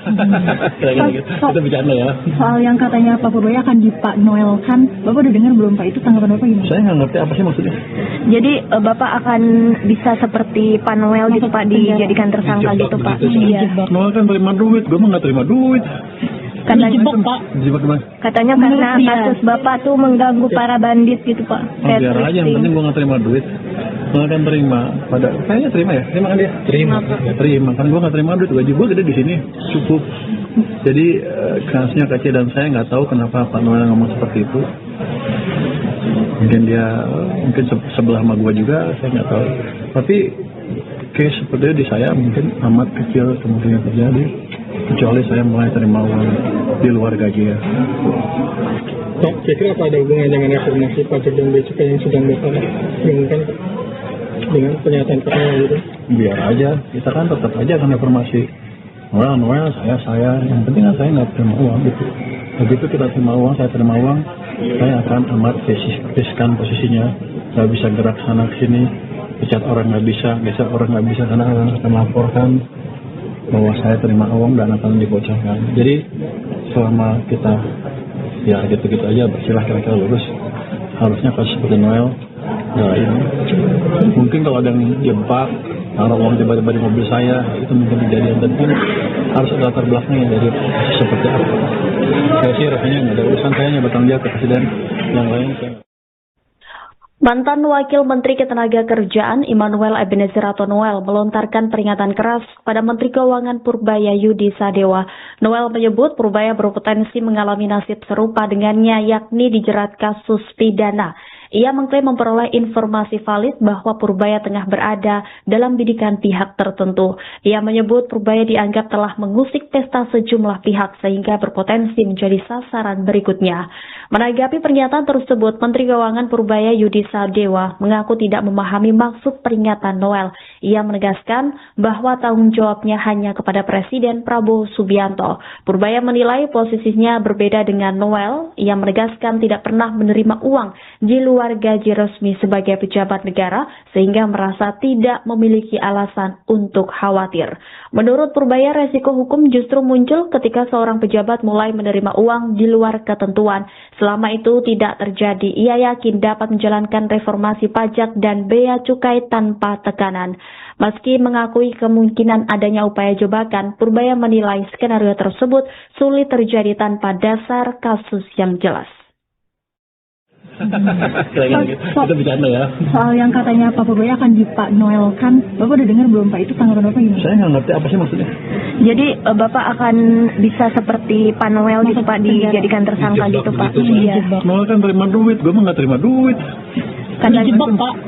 Kita bercanda ya.
Soal yang katanya Pak Purbaya akan Pak Noel kan, Bapak udah dengar belum Pak? Itu tanggapan Bapak gimana?
Saya nggak ngerti apa sih maksudnya.
Jadi Bapak akan bisa seperti Pak Noel gitu Pak, dijadikan tersangka gitu Pak? Iya.
Noel kan terima duit, gue mah nggak terima duit.
Katanya karena kasus Bapak tuh mengganggu para bandit gitu Pak.
Biar aja, yang penting gue nggak terima duit. Noel kan terima, kayaknya terima ya, terima kan dia? Terima, kan gue nggak terima duit, gaji gue gede di sini, cukup. Jadi kasusnya kecil dan saya nggak tahu kenapa Pak Noel ngomong seperti itu. Mungkin dia, sebelah sama gue juga, saya nggak tahu. Tapi case seperti itu di saya mungkin amat kecil kemungkinan terjadi, kecuali saya mulai terima uang di luar gaji ya.
Pak, kira-kira apa ada hubungan dengan reformasi pajak dan bea cukai yang sedang Bapak gaungkan dengan pernyataan Pak Noel itu?
Biar aja, kita kan tetap aja akan reformasi. Noel, saya, yang penting kan saya nggak terima uang gitu. Begitu kita terima uang, saya terima uang, saya akan amat riskan posisinya, nggak bisa gerak sana ke sini, pecat orang nggak bisa, geser orang nggak bisa, karena akan laporkan bahwa saya terima uang dan akan dibocorkan. Jadi selama kita ya gitu-gitu aja bersilah kira-kira lurus, harusnya kasus seperti Noel ya ini. Mungkin kalau ada yang jebak, taruh uang tiba-tiba di mobil saya, itu mungkin kejadian, dan kan harus ada latar belakangnya dari seperti apa. Saya sih rasanya nggak ada urusan, saya hanya bertanggung jawab ke presiden, yang lain saya.
Mantan Wakil Menteri Ketenagakerjaan Immanuel Ebenezer atau Noel melontarkan peringatan keras pada Menteri Keuangan Purbaya Yudi Sadewa. Noel menyebut Purbaya berpotensi mengalami nasib serupa dengannya, yakni dijerat kasus pidana. Ia mengklaim memperoleh informasi valid bahwa Purbaya tengah berada dalam bidikan pihak tertentu. Ia menyebut Purbaya dianggap telah mengusik pesta sejumlah pihak sehingga berpotensi menjadi sasaran berikutnya. Menanggapi pernyataan tersebut, Menteri Keuangan Purbaya Yudi Sadewa mengaku tidak memahami maksud peringatan Noel. Ia menegaskan bahwa tanggung jawabnya hanya kepada Presiden Prabowo Subianto. Purbaya menilai posisinya berbeda dengan Noel. Ia menegaskan tidak pernah menerima uang di luar gaji resmi sebagai pejabat negara, sehingga merasa tidak memiliki alasan untuk khawatir. Menurut Purbaya, resiko hukum justru muncul ketika seorang pejabat mulai menerima uang di luar ketentuan. Selama itu tidak terjadi, ia yakin dapat menjalankan reformasi pajak dan bea cukai tanpa tekanan. Meski mengakui kemungkinan adanya upaya jebakan, Purbaya menilai skenario tersebut sulit terjadi tanpa dasar kasus yang jelas.
Kira-kira gitu. Itu bercanda ya.
Soal yang katanya Pak Purbaya akan di Pak Noel kan, Bapak udah dengar belum Pak? Itu tanggapan Bapak gimana?
Saya nggak ngerti apa sih maksudnya.
Jadi Bapak akan bisa seperti Pak Noel gitu Pak, dijadikan tersangka gitu Pak? Iya.
Noel kan terima duit, gue mah nggak terima duit.
Katanya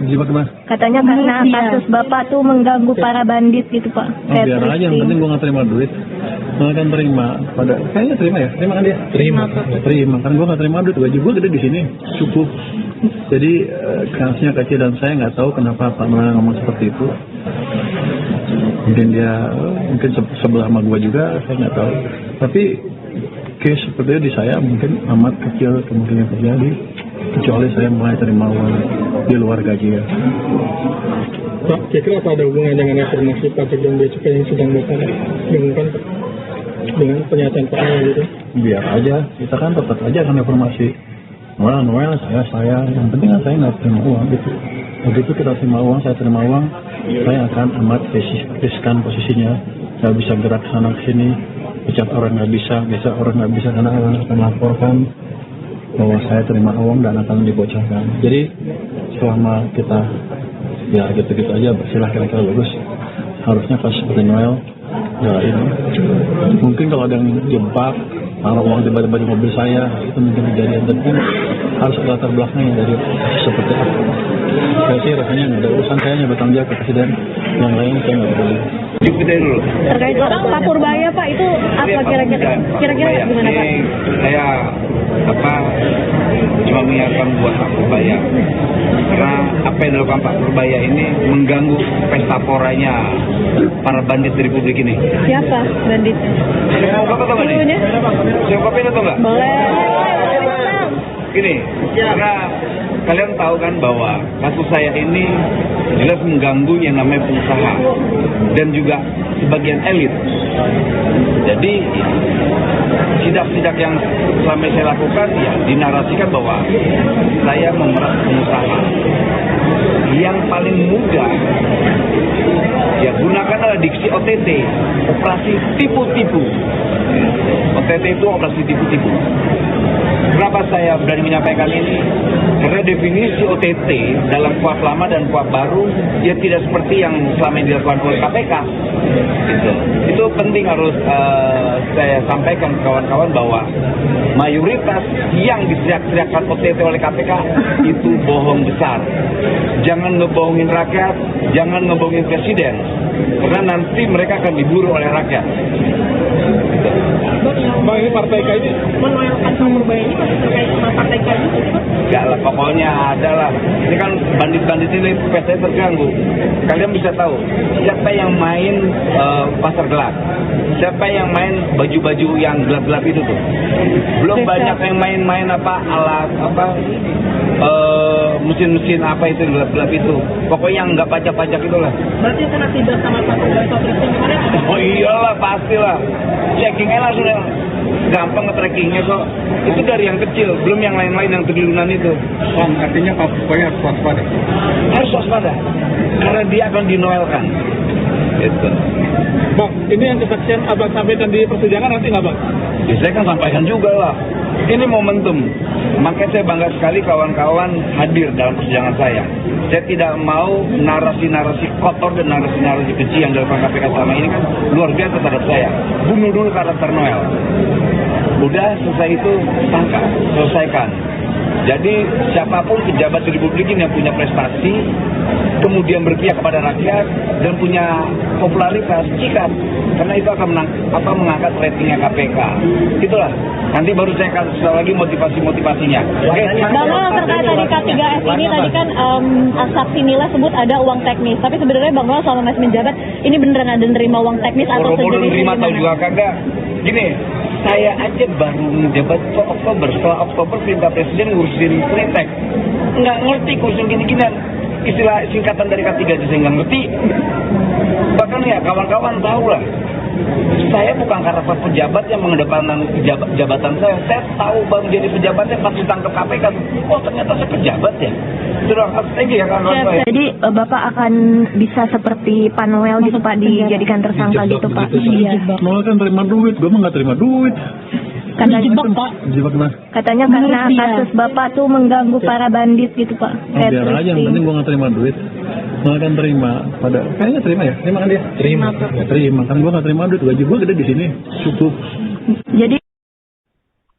Dijebak gimana?
Katanya karena kasus Bapak tuh mengganggu para bandit gitu Pak.
Oh, biar aja, yang penting gue nggak terima duit. Noel kan terima, kayaknya terima ya, terima kan dia? Terima, kan gue nggak terima duit, gaji gue gede di sini, cukup. Jadi kasusnya kecil dan saya nggak tahu kenapa Pak Noel ngomong seperti itu. Mungkin dia sebelah sama gue juga, saya nggak tahu. Tapi case seperti itu di saya mungkin amat kecil kemungkinan terjadi, kecuali saya mulai terima uang di luar gaji ya.
Pak, kira-kira apa ada hubungan dengan afirmasi pajak dan bea cukai yang sedang Bapak dengungkan dengan pernyataan Pak Noel gitu?
Biar aja, kita kan tetap aja akan informasi. Noel, saya, yang penting kan saya nggak terima uang gitu. Begitu kita terima uang, saya terima uang, saya akan amat riskan posisinya. Saya bisa gerak sana ke sini, pecat orang nggak bisa orang nggak bisa karena orang akan laporkan bahwa saya terima uang dan akan dibocorkan. Jadi selama kita ya gitu-gitu aja bersilah kira-kira bagus. Harusnya pas seperti Noel ya ini. Mungkin kalau ada yang jebak taruh uang tiba-tiba di mobil saya, itu mungkin kejadian. Tapi kan harus ada latar belakangnya dari seperti apa. Saya sih rasanya nggak ada urusan, saya hanya bertanggung jawab ke presiden. Yang lain saya nggak peduli.
Jupiter dulu.
Terkait Pak Purbaya Pak, itu apa kira-kira gimana Pak?
Saya cuma mengingatkan buat Pak Purbaya, karena apa yang dilakukan Pak Purbaya ini mengganggu pesta poranya para bandit di Republik ini.
Siapa banditnya?
Bapak tahu nggak nih? Siapa itu nggak?
Boleh.
Gini, karena kalian tahu kan bahwa kasus saya ini jelas mengganggu yang namanya pengusaha dan juga sebagian elit. Jadi sidak-sidak yang selama saya lakukan ya dinarasikan bahwa saya memeras pengusaha. Yang paling mudah ya gunakanlah diksi OTT, operasi tipu-tipu. OTT itu operasi tipu-tipu. Kenapa saya berani menyampaikan ini? Karena definisi OTT dalam kuhap lama dan kuhap baru ya tidak seperti yang selama ini dilakukan oleh KPK. Itu penting harus saya sampaikan ke kawan-kawan bahwa mayoritas yang diteriak-teriakkan OTT oleh KPK itu bohong besar. Jangan ngebohongin rakyat, jangan ngebohongin presiden, karena nanti mereka akan diburu oleh rakyat.
Bang, ini partai KJ
Menolakkan Pak Purbaya ini masih terkait sama partai KJ?
Enggak lah, pokoknya ada lah. Ini kan bandit-bandit ini pesta terganggu. Kalian bisa tahu siapa yang main pasar gelap, siapa yang main baju-baju yang gelap-gelap itu tuh. Belum banyak yang main-main alat mesin-mesin apa itu gelap-gelap itu. Pokoknya yang nggak pajak-pajak itulah.
Berarti kena tidak sama Pak Purbaya soal itu kemarin?
Oh iyalah, pastilah. Checkingnya langsung gampang nge-trackingnya kok. Itu dari yang kecil, belum yang lain-lain yang triliunan itu.
artinya Pak Purbaya harus waspada.
Harus waspada, karena dia akan dinoelkan. Gitu.
Bang, ini yang kesaksian Abang sampaikan di persidangan nanti nggak Bang?
Ya, saya kan sampaikan juga lah. Ini momentum. Makanya saya bangga sekali kawan-kawan hadir dalam persidangan saya. Saya tidak mau narasi-narasi kotor dan narasi-narasi keji yang dilakukan KPK selama ini kan luar biasa terhadap saya. Bunuh dulu karakter Noel. Udah selesai itu tangkap, selesaikan. Jadi siapapun pejabat di Republik ini yang punya prestasi, kemudian berpihak kepada rakyat dan punya popularitas, sikat, karena itu akan mengangkat ratingnya KPK. Itulah. Nanti baru saya kasih tahu lagi motivasi-motivasinya. Oke.
Bang terkait tadi K3S ini tadi kan saksi nilai sebut ada uang teknis, tapi sebenarnya Bang Noel selama masih menjabat ini beneran ada nerima uang teknis atau
sejenisnya nerima tahu juga kagak. Gini, saya aja baru menjabat Oktober. Setelah Oktober perintah presiden ngurusin Fretek. Nggak ngerti ngurusin gini-ginian. Istilah singkatan dari K3 aja saya nggak ngerti. Bahkan ya kawan-kawan tahu lah. Saya bukan karakter pejabat yang mengedepankan jabatan saya. Saya tahu baru jadi pejabatnya pas ditangkap KPK. Oh ternyata saya pejabat ya. Sudah strategi ya kan.
Jadi Bapak akan bisa seperti Pak Noel gitu Pak, dijadikan tersangka gitu Pak? Iya.
Noel kan terima duit, gue mah nggak terima duit. Dijebak gimana?
Katanya karena kasus Bapak tuh mengganggu para bandit gitu Pak.
Biar aja, yang penting gue nggak terima duit. Gue akan terima kayaknya terima ya? Terima kan dia? Terima kan gue nggak terima duit, gaji gue gede di sini, cukup.
Jadi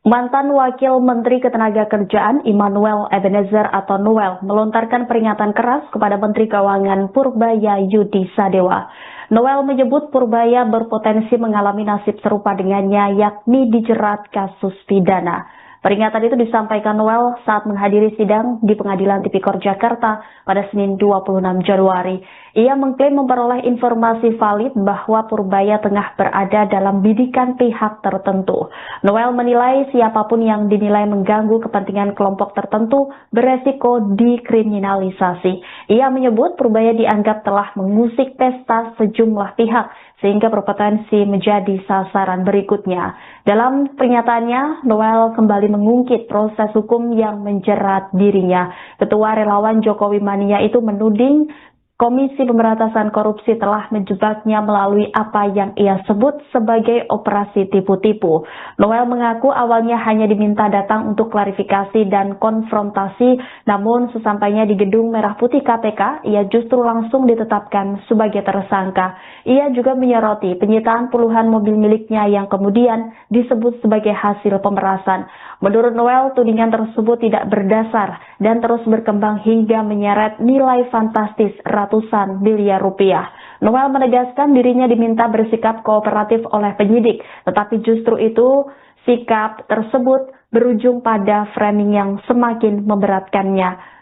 Mantan Wakil Menteri Ketenagakerjaan Immanuel Ebenezer atau Noel melontarkan peringatan keras kepada Menteri Keuangan Purbaya Yudi Sadewa. Noel menyebut Purbaya berpotensi mengalami nasib serupa dengannya, yakni dijerat kasus pidana. Peringatan itu disampaikan Noel saat menghadiri sidang di Pengadilan Tipikor Jakarta pada Senin 26 Januari. Ia mengklaim memperoleh informasi valid bahwa Purbaya tengah berada dalam bidikan pihak tertentu. Noel menilai siapapun yang dinilai mengganggu kepentingan kelompok tertentu beresiko dikriminalisasi. Ia menyebut Purbaya dianggap telah mengusik pesta sejumlah pihak sehingga berpotensi menjadi sasaran berikutnya. Dalam pernyataannya, Noel kembali mengungkit proses hukum yang menjerat dirinya. Ketua Relawan Jokowi Mania itu menuding Komisi Pemberantasan Korupsi telah menjebaknya melalui apa yang ia sebut sebagai operasi tipu-tipu. Noel mengaku awalnya hanya diminta datang untuk klarifikasi dan konfrontasi, namun sesampainya di Gedung Merah Putih KPK, ia justru langsung ditetapkan sebagai tersangka. Ia juga menyoroti penyitaan puluhan mobil miliknya yang kemudian disebut sebagai hasil pemerasan. Menurut Noel, tudingan tersebut tidak berdasar dan terus berkembang hingga menyeret nilai fantastis ratusan miliar rupiah. Noel menegaskan dirinya diminta bersikap kooperatif oleh penyidik, tetapi justru itu sikap tersebut berujung pada framing yang semakin memberatkannya.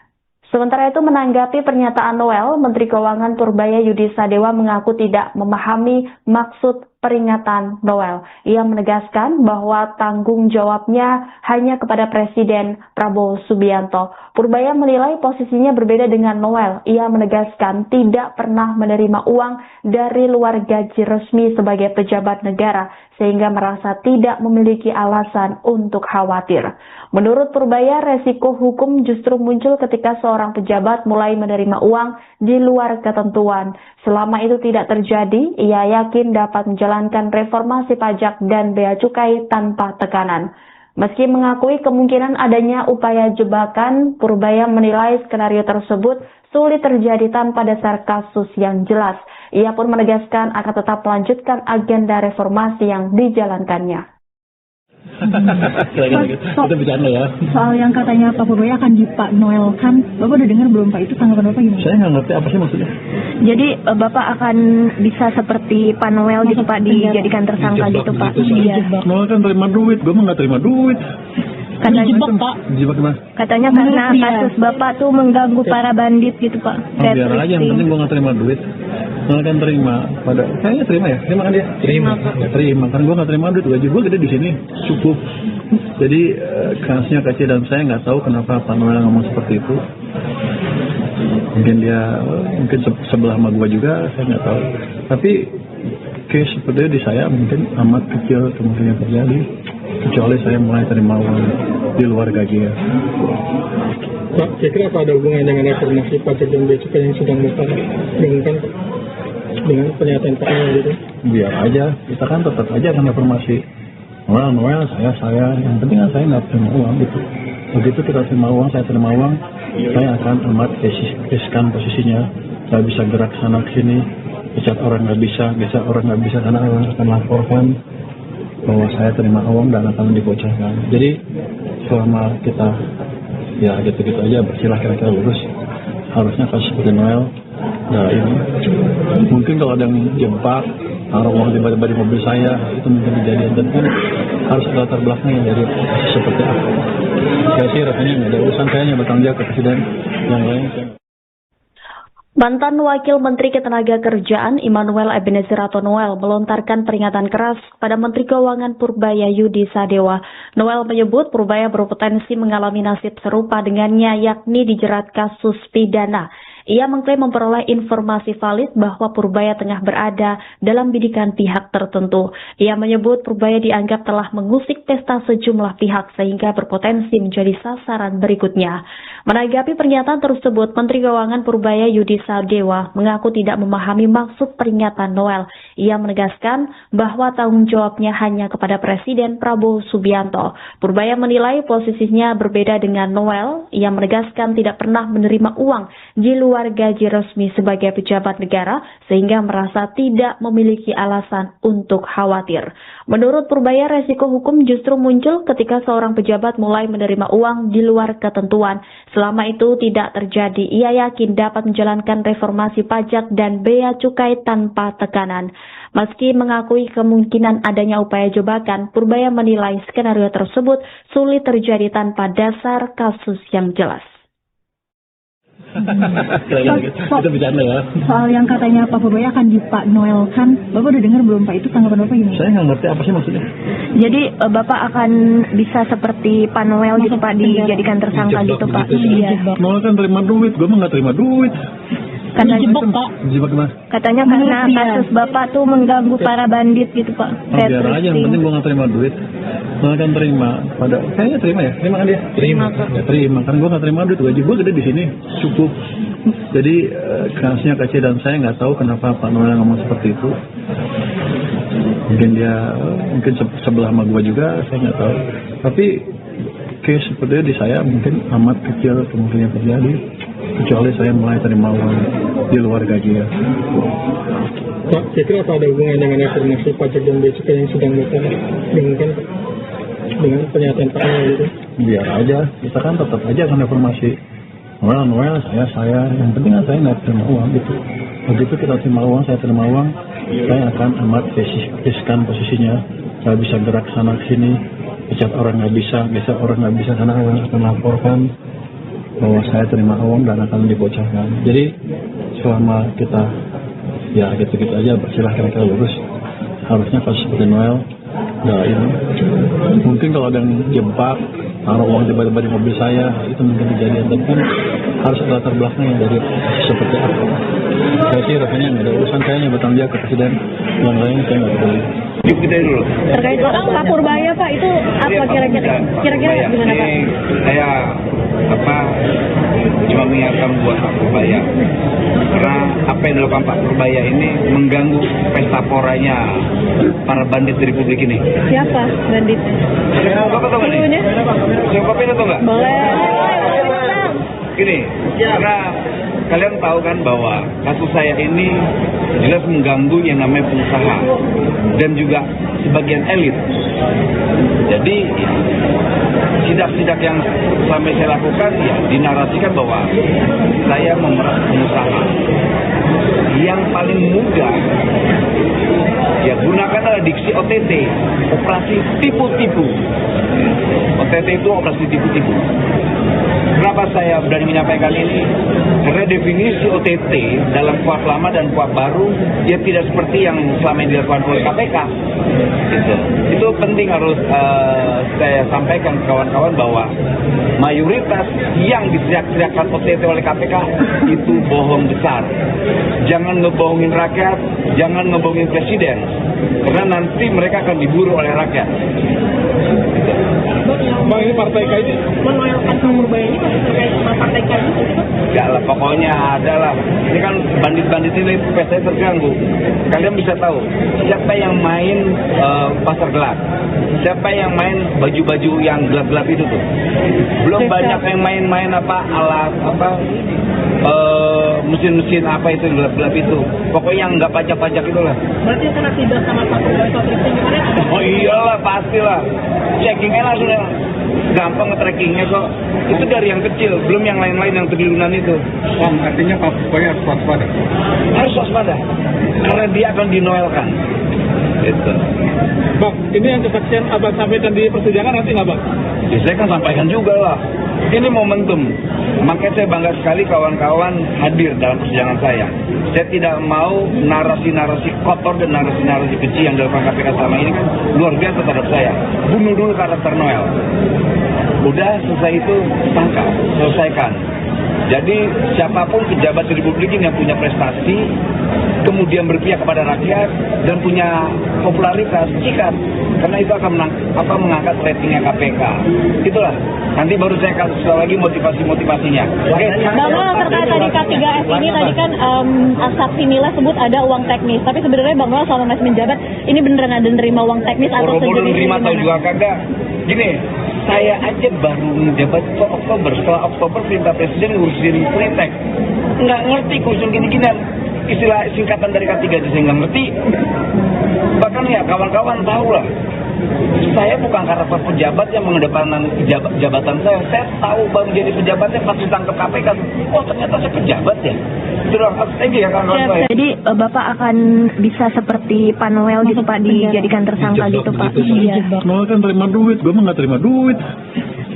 Sementara itu menanggapi pernyataan Noel, Menteri Keuangan Purbaya Yudi Sadewa mengaku tidak memahami maksud peringatan Noel. Ia menegaskan bahwa tanggung jawabnya hanya kepada Presiden Prabowo Subianto. Purbaya menilai posisinya berbeda dengan Noel. Ia menegaskan tidak pernah menerima uang dari luar gaji resmi sebagai pejabat negara, sehingga merasa tidak memiliki alasan untuk khawatir. Menurut Purbaya, resiko hukum justru muncul ketika seorang pejabat mulai menerima uang di luar ketentuan. Selama itu tidak terjadi, ia yakin dapat menjalankan reformasi pajak dan bea cukai tanpa tekanan. Meski mengakui kemungkinan adanya upaya jebakan, Purbaya menilai skenario tersebut sulit terjadi tanpa dasar kasus yang jelas. Ia pun menegaskan akan tetap melanjutkan agenda reformasi yang dijalankannya.
Kita bercanda ya.
Soal yang katanya Pak Purbaya akan Pak Noel kan, Bapak udah dengar belum Pak, itu tanggapan Bapak gimana?
Saya nggak ngerti apa sih maksudnya.
jadi Bapak akan bisa seperti Pak Noel gitu Pak, dijadikan tersangka gitu Pak. Iya.
Noel kan terima duit, gue mah nggak terima duit. Dijebak gimana?
Katanya karena kasus Bapak tuh mengganggu para bandit gitu Pak.
Biar aja, yang penting gue nggak terima duit. Noel kan terima kayaknya terima ya? Terima kan dia? Terima kan gue nggak terima duit, gaji gue gede di sini, cukup. Jadi kasusnya kecil dan saya nggak tahu kenapa Pak Noel ngomong seperti itu. Mungkin dia sebelah sama gue juga, saya nggak tahu. Tapi case seperti di saya mungkin amat kecil kemungkinan terjadi, kecuali saya mulai terima uang di luar gaji ya.
Pak, kira-kira apa ada hubungan dengan reformasi pajak dan bea cukai yang sedang Bapak gaungkan dengan pernyataan Pak Noel gitu?
Biar aja, kita kan tetap aja akan reformasi. Noel, saya, yang penting kan saya nggak terima uang gitu. Begitu kita terima uang, saya terima uang, saya akan amat riskan posisinya. Saya bisa gerak sana sini, bisa orang nggak bisa karena orang akan laporkan bahwa saya terima uang dan akan dibocorkan. Jadi selama kita ya gitu-gitu aja bersilah kira-kira lurus, harusnya kasus seperti Noel. Nah ini mungkin kalau ada yang jebak taruh uang tiba-tiba di mobil saya, itu mungkin kejadian, dan kan harus ada latar belakangnya dari seperti apa. Saya sih rasanya nggak ada urusan, saya hanya bertanggung jawab ke presiden, yang lain.
Mantan Wakil Menteri Ketenagakerjaan Immanuel Ebenezer atau Noel melontarkan peringatan keras pada Menteri Keuangan Purbaya Yudi Sadewa. Noel menyebut Purbaya berpotensi mengalami nasib serupa dengannya, yakni dijerat kasus pidana. Ia mengklaim memperoleh informasi valid bahwa Purbaya tengah berada dalam bidikan pihak tertentu. Ia menyebut Purbaya dianggap telah mengusik pesta sejumlah pihak sehingga berpotensi menjadi sasaran berikutnya. Menanggapi pernyataan tersebut, Menteri Keuangan Purbaya Yudi Sadewa mengaku tidak memahami maksud peringatan Noel. Ia menegaskan bahwa tanggung jawabnya hanya kepada Presiden Prabowo Subianto. Purbaya menilai posisinya berbeda dengan Noel. Ia menegaskan tidak pernah menerima uang di luar gaji resmi sebagai pejabat negara sehingga merasa tidak memiliki alasan untuk khawatir. Menurut Purbaya, resiko hukum justru muncul ketika seorang pejabat mulai menerima uang di luar ketentuan. Selama itu tidak terjadi, ia yakin dapat menjalankan reformasi pajak dan bea cukai tanpa tekanan. Meski mengakui kemungkinan adanya upaya jebakan, Purbaya menilai skenario tersebut sulit terjadi tanpa dasar kasus yang jelas.
Kita bicara ya.
Soal yang katanya Pak Purbaya akan Pak Noel kan, Bapak udah dengar belum Pak, itu tanggapan Bapak gimana?
Saya nggak ngerti apa sih maksudnya.
Jadi Bapak akan bisa seperti Pak Noel gitu Pak, dijadikan tersangka gitu Pak. Iya.
Noel kan terima duit, gue mah nggak terima duit. Dijebak gimana?
Katanya karena kasus Bapak tuh mengganggu para bandit gitu Pak.
Biar aja, yang penting gue nggak terima duit. Noel kan terima, kayaknya terima ya? Terima kan dia? Terima. Ya terima, kan gue nggak terima duit, gaji gue gede di sini, cukup. Jadi kasusnya kecil dan saya nggak tahu kenapa Pak Noel ngomong seperti itu. Mungkin sebelah sama gue juga, saya nggak tahu. Tapi case seperti di saya mungkin amat kecil kemungkinan terjadi, kecuali saya mulai terima uang di luar gaji ya.
Pak, kira-kira apa ada hubungan dengan reformasi pajak dan bea cukai yang sedang digaungkan dengan pernyataan Pak Noel itu?
Biar aja, kita kan tetap aja akan reformasi. Noel, saya, yang penting kan saya nggak terima uang gitu. Begitu kita terima uang, saya terima uang, saya akan amat riskan posisinya. Saya bisa gerak sana ke sini, biasa orang nggak bisa karena orang akan laporkan bahwa saya terima uang dan akan dibocorkan. Jadi selama kita ya gitu-gitu aja silahkan kita lurus. Harusnya kasus seperti Noel ini mungkin kalau ada yang jebak taruh uang tiba-tiba di mobil saya, itu mungkin kejadian, tapi kan harus ada latar belakangnya dari seperti apa. Saya sih rasanya nggak ada urusan, saya hanya bertanggung jawab ke Presiden, yang lain saya nggak peduli.
Yuk kita dulu.
Terkait orang Pak Purbaya Pak, itu apa kira-kira gimana Pak?
Saya cuma mengingatkan buat Pak Purbaya, karena apa yang dilakukan Pak Purbaya ini mengganggu pesta poranya para bandit di Republik ini.
Siapa bandit?
Bapak tahu nggak nih? Siapa tahu nggak?
Boleh.
Gini, karena kalian tahu kan bahwa kasus saya ini jelas mengganggu yang namanya pengusaha dan juga sebagian elit. Jadi sidak-sidak yang selama saya lakukan ya dinarasikan bahwa saya memeras pengusaha. Yang paling mudah ya gunakanlah diksi OTT, operasi tipu-tipu. OTT itu operasi tipu-tipu. Kenapa saya berani menyampaikan ini? Karena definisi OTT dalam kuhap lama dan kuhap baru ya tidak seperti yang selama ini dilakukan oleh KPK. Gitu. Itu penting harus saya sampaikan ke kawan-kawan bahwa mayoritas yang diteriak-teriakkan OTT oleh KPK itu bohong besar. Jangan ngebohongin rakyat, jangan ngebohongin presiden, karena nanti mereka akan diburu oleh rakyat. Gitu.
Bang, ini partai K ini
Menoelkan Pak Purbaya ini terkait sama partai K itu?
Enggak lah, pokoknya adalah ini kan bandit-bandit ini pestanya terganggu. Kalian bisa tahu siapa yang main pasar gelap, siapa yang main baju-baju yang gelap-gelap itu tuh. Belum banyak yang main-main alat mesin-mesin apa itu gelap-gelap itu. Pokoknya yang nggak pajak-pajak itulah.
Berarti kena tidak sama Pak Purbaya soal itu gimana?
Oh iyalah pastilah. Checkingnya langsung gampang nge-trackingnya kok. Itu dari yang kecil, belum yang lain-lain yang triliunan itu.
artinya Pak Purbaya harus waspada.
Harus waspada, karena dia akan dinoelkan. Itu.
Bang, ini yang kesaksian Abang sampaikan di persidangan nanti nggak Bang?
Ya, saya kan sampaikan juga lah. Ini momentum. Makanya saya bangga sekali kawan-kawan hadir dalam persidangan saya. Saya tidak mau narasi-narasi kotor dan narasi-narasi keji yang dilakukan KPK selama ini kan luar biasa terhadap saya. Bunuh dulu karakter Noel. Udah selesai itu tangkap, selesaikan. Jadi siapapun pejabat di Republik ini yang punya prestasi, kemudian berpihak kepada rakyat dan punya popularitas, sikat, karena itu akan mengangkat ratingnya KPK. Itulah. Nanti baru saya kasih sekali lagi motivasi-motivasinya. Oke.
Bang Noel, terkait tadi K3S ini tadi kan saksi nilai sebut ada uang teknis, tapi sebenarnya Bang Noel selama masih menjabat ini beneran ada nerima uang teknis atau
boro-boro
sejenis
nerima atau
gimana?
juga kagak. Gini, saya aja baru menjabat Oktober. Setelah Oktober perintah Presiden ngurusin Freetek. Nggak ngerti ngurusin gini-ginian. Istilah singkatan dari K3 aja saya nggak ngerti. Bahkan ya kawan-kawan tahu lah. Saya bukan karakter pejabat yang mengedepankan jabatan saya. Saya tahu baru jadi pejabatnya pas ditangkap KPK. Oh ternyata saya pejabat ya. Terus thank you ya kawan-kawan saya.
Jadi Bapak akan bisa seperti Pak Noel gitu Pak dijadikan tersangka gitu Pak? Iya.
Noel kan terima duit, gue mah nggak terima duit.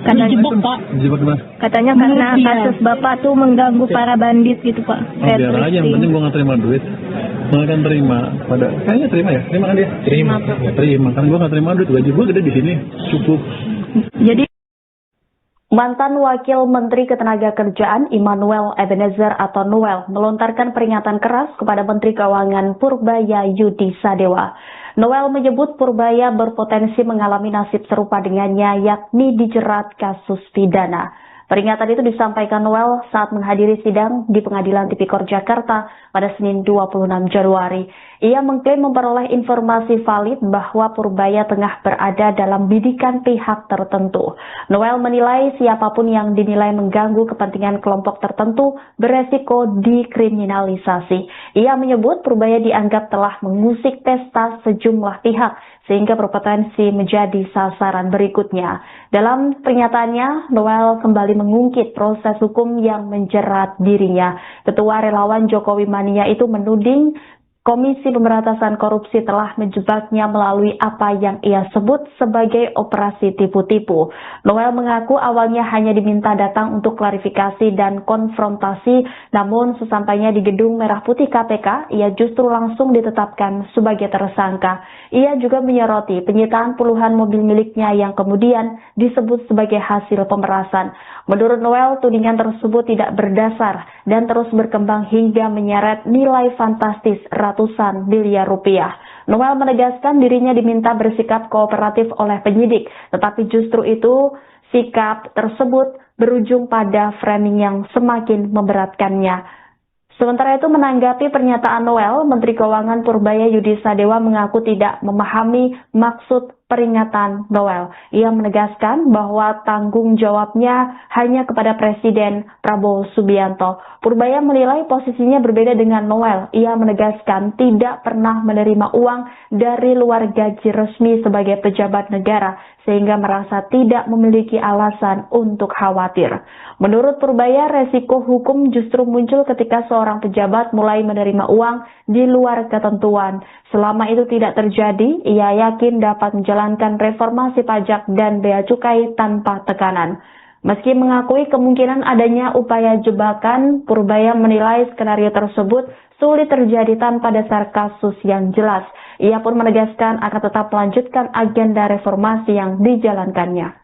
Dijebak gimana?
Katanya karena kasus Bapak tuh mengganggu para bandit gitu Pak.
Oh, biar aja, yang penting gue nggak terima duit. Noel kan terima, kayaknya terima ya? Terima kan dia? Terima, kan gue nggak terima duit, gaji gue gede di sini, cukup.
Jadi
Mantan Wakil Menteri Ketenagakerjaan Immanuel Ebenezer atau Noel melontarkan peringatan keras kepada Menteri Keuangan Purbaya Yudi Sadewa. Noel menyebut Purbaya berpotensi mengalami nasib serupa dengannya, yakni dijerat kasus pidana. Peringatan itu disampaikan Noel saat menghadiri sidang di Pengadilan Tipikor Jakarta pada Senin 26 Januari. Ia mengklaim memperoleh informasi valid bahwa Purbaya tengah berada dalam bidikan pihak tertentu. Noel menilai siapapun yang dinilai mengganggu kepentingan kelompok tertentu beresiko dikriminalisasi. Ia menyebut Purbaya dianggap telah mengusik pesta sejumlah pihak sehingga berpotensi menjadi sasaran berikutnya. Dalam pernyataannya, Noel kembali mengungkit proses hukum yang menjerat dirinya. Ketua relawan Jokowi Mania itu menuding Komisi Pemberantasan Korupsi telah menjebaknya melalui apa yang ia sebut sebagai operasi tipu-tipu. Noel mengaku awalnya hanya diminta datang untuk klarifikasi dan konfrontasi, namun sesampainya di Gedung Merah Putih KPK, ia justru langsung ditetapkan sebagai tersangka. Ia juga menyoroti penyitaan puluhan mobil miliknya yang kemudian disebut sebagai hasil pemerasan. Menurut Noel, tudingan tersebut tidak berdasar dan terus berkembang hingga menyeret nilai fantastis ratusan miliar rupiah. Noel menegaskan dirinya diminta bersikap kooperatif oleh penyidik, tetapi justru itu sikap tersebut berujung pada framing yang semakin memberatkannya. Sementara itu menanggapi pernyataan Noel, Menteri Keuangan Purbaya Yudi Sadewa mengaku tidak memahami maksud peringatan Noel. Ia menegaskan bahwa tanggung jawabnya hanya kepada Presiden Prabowo Subianto. Purbaya menilai posisinya berbeda dengan Noel. Ia menegaskan tidak pernah menerima uang dari luar gaji resmi sebagai pejabat negara, sehingga merasa tidak memiliki alasan untuk khawatir. Menurut Purbaya, resiko hukum justru muncul ketika seorang pejabat mulai menerima uang di luar ketentuan. Selama itu tidak terjadi, ia yakin dapat menjalankan reformasi pajak dan bea cukai tanpa tekanan. Meski mengakui kemungkinan adanya upaya jebakan, Purbaya menilai skenario tersebut sulit terjadi tanpa dasar kasus yang jelas. Ia pun menegaskan akan tetap melanjutkan agenda reformasi yang dijalankannya.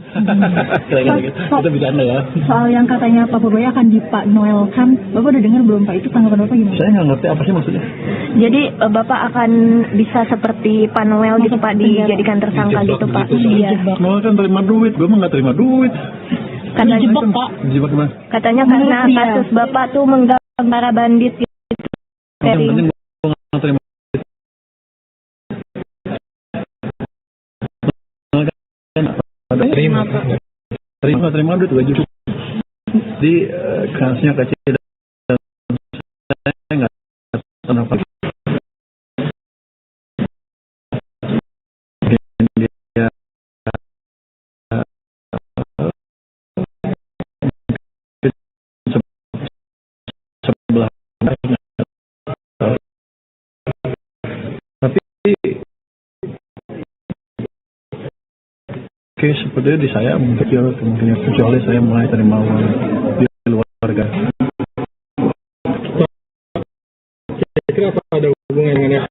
Kita bercanda ya.
Soal yang katanya Pak Purbaya akan di Pak Noel kan, Bapak udah dengar belum Pak? Itu tanggapan Bapak gimana?
Saya nggak ngerti apa sih maksudnya.
jadi Bapak akan bisa seperti Pak Noel gitu Pak dijadikan tersangka gitu Pak? Iya.
Noel kan terima duit, gue mah nggak terima duit. Dijebak gimana?
Katanya karena kasus Bapak tuh mengganggu para bandit gitu.
Yang penting gue nggak terima duit. Terima duit gaji cukup. Jadi kasusnya kecil dan saya nggak kenapa. Dia sebelah, tapi sepertinya di saya kecil kemungkinan, kecuali saya mulai terima uang di luar keluarga.
Kira-kira apa ada hubungan dengan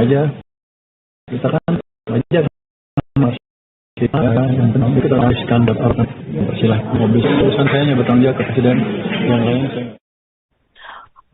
aja. Kita kan aja masih yang penting kita habiskan buat orang persilahkan mobil. Urusan saya hanya bertanggung jawab ke presiden, yang lain saya.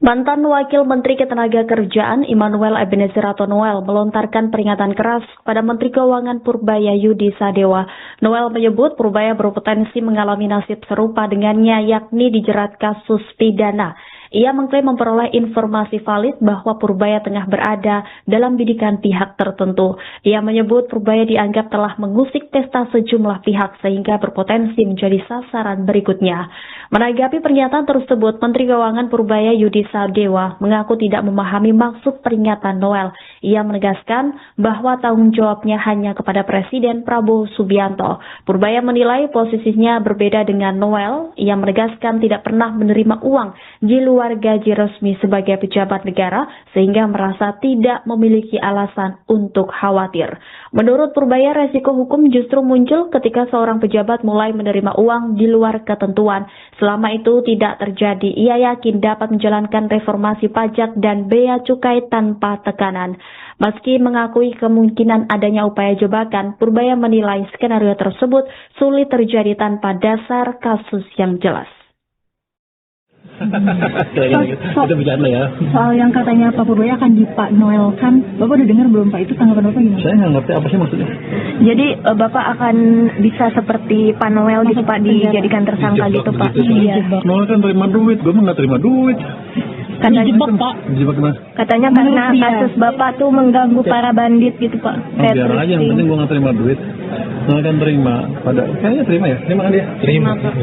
Mantan Wakil Menteri Ketenagakerjaan Immanuel Ebenezer atau Noel melontarkan peringatan keras kepada Menteri Keuangan Purbaya Yudi Sadewa. Noel menyebut Purbaya berpotensi mengalami nasib serupa dengannya, yakni dijerat kasus pidana. Ia mengklaim memperoleh informasi valid bahwa Purbaya tengah berada dalam bidikan pihak tertentu. Ia menyebut Purbaya dianggap telah mengusik pesta sejumlah pihak sehingga berpotensi menjadi sasaran berikutnya. Menanggapi pernyataan tersebut, Menteri Keuangan Purbaya Yudi Sadewa mengaku tidak memahami maksud peringatan Noel. Ia menegaskan bahwa tanggung jawabnya hanya kepada Presiden Prabowo Subianto. Purbaya menilai posisinya berbeda dengan Noel. Ia menegaskan tidak pernah menerima uang di luar gaji resmi sebagai pejabat negara sehingga merasa tidak memiliki alasan untuk khawatir. Menurut Purbaya, resiko hukum justru muncul ketika seorang pejabat mulai menerima uang di luar ketentuan. Selama itu tidak terjadi, ia yakin dapat menjalankan reformasi pajak dan bea cukai tanpa tekanan. Meski mengakui kemungkinan adanya upaya jebakan, Purbaya menilai skenario tersebut sulit terjadi tanpa dasar kasus yang jelas.
Itu bicara ya.
Soal yang katanya Pak Purbaya akan Pak Noel kan, Bapak udah dengar belum Pak? Itu tanggapan Bapak gimana?
Saya nggak ngerti apa sih maksudnya.
Jadi Bapak akan bisa seperti Pak Noel gitu Pak, dijadikan tersangka gitu Pak? Iya.
Noel kan terima duit, gue mah nggak terima duit. Dijebak gimana?
Katanya karena kasus Bapak tuh mengganggu para bandit gitu Pak.
Biar aja, yang penting gue nggak terima duit. Noel kan terima, kayaknya terima ya? Terima kan dia?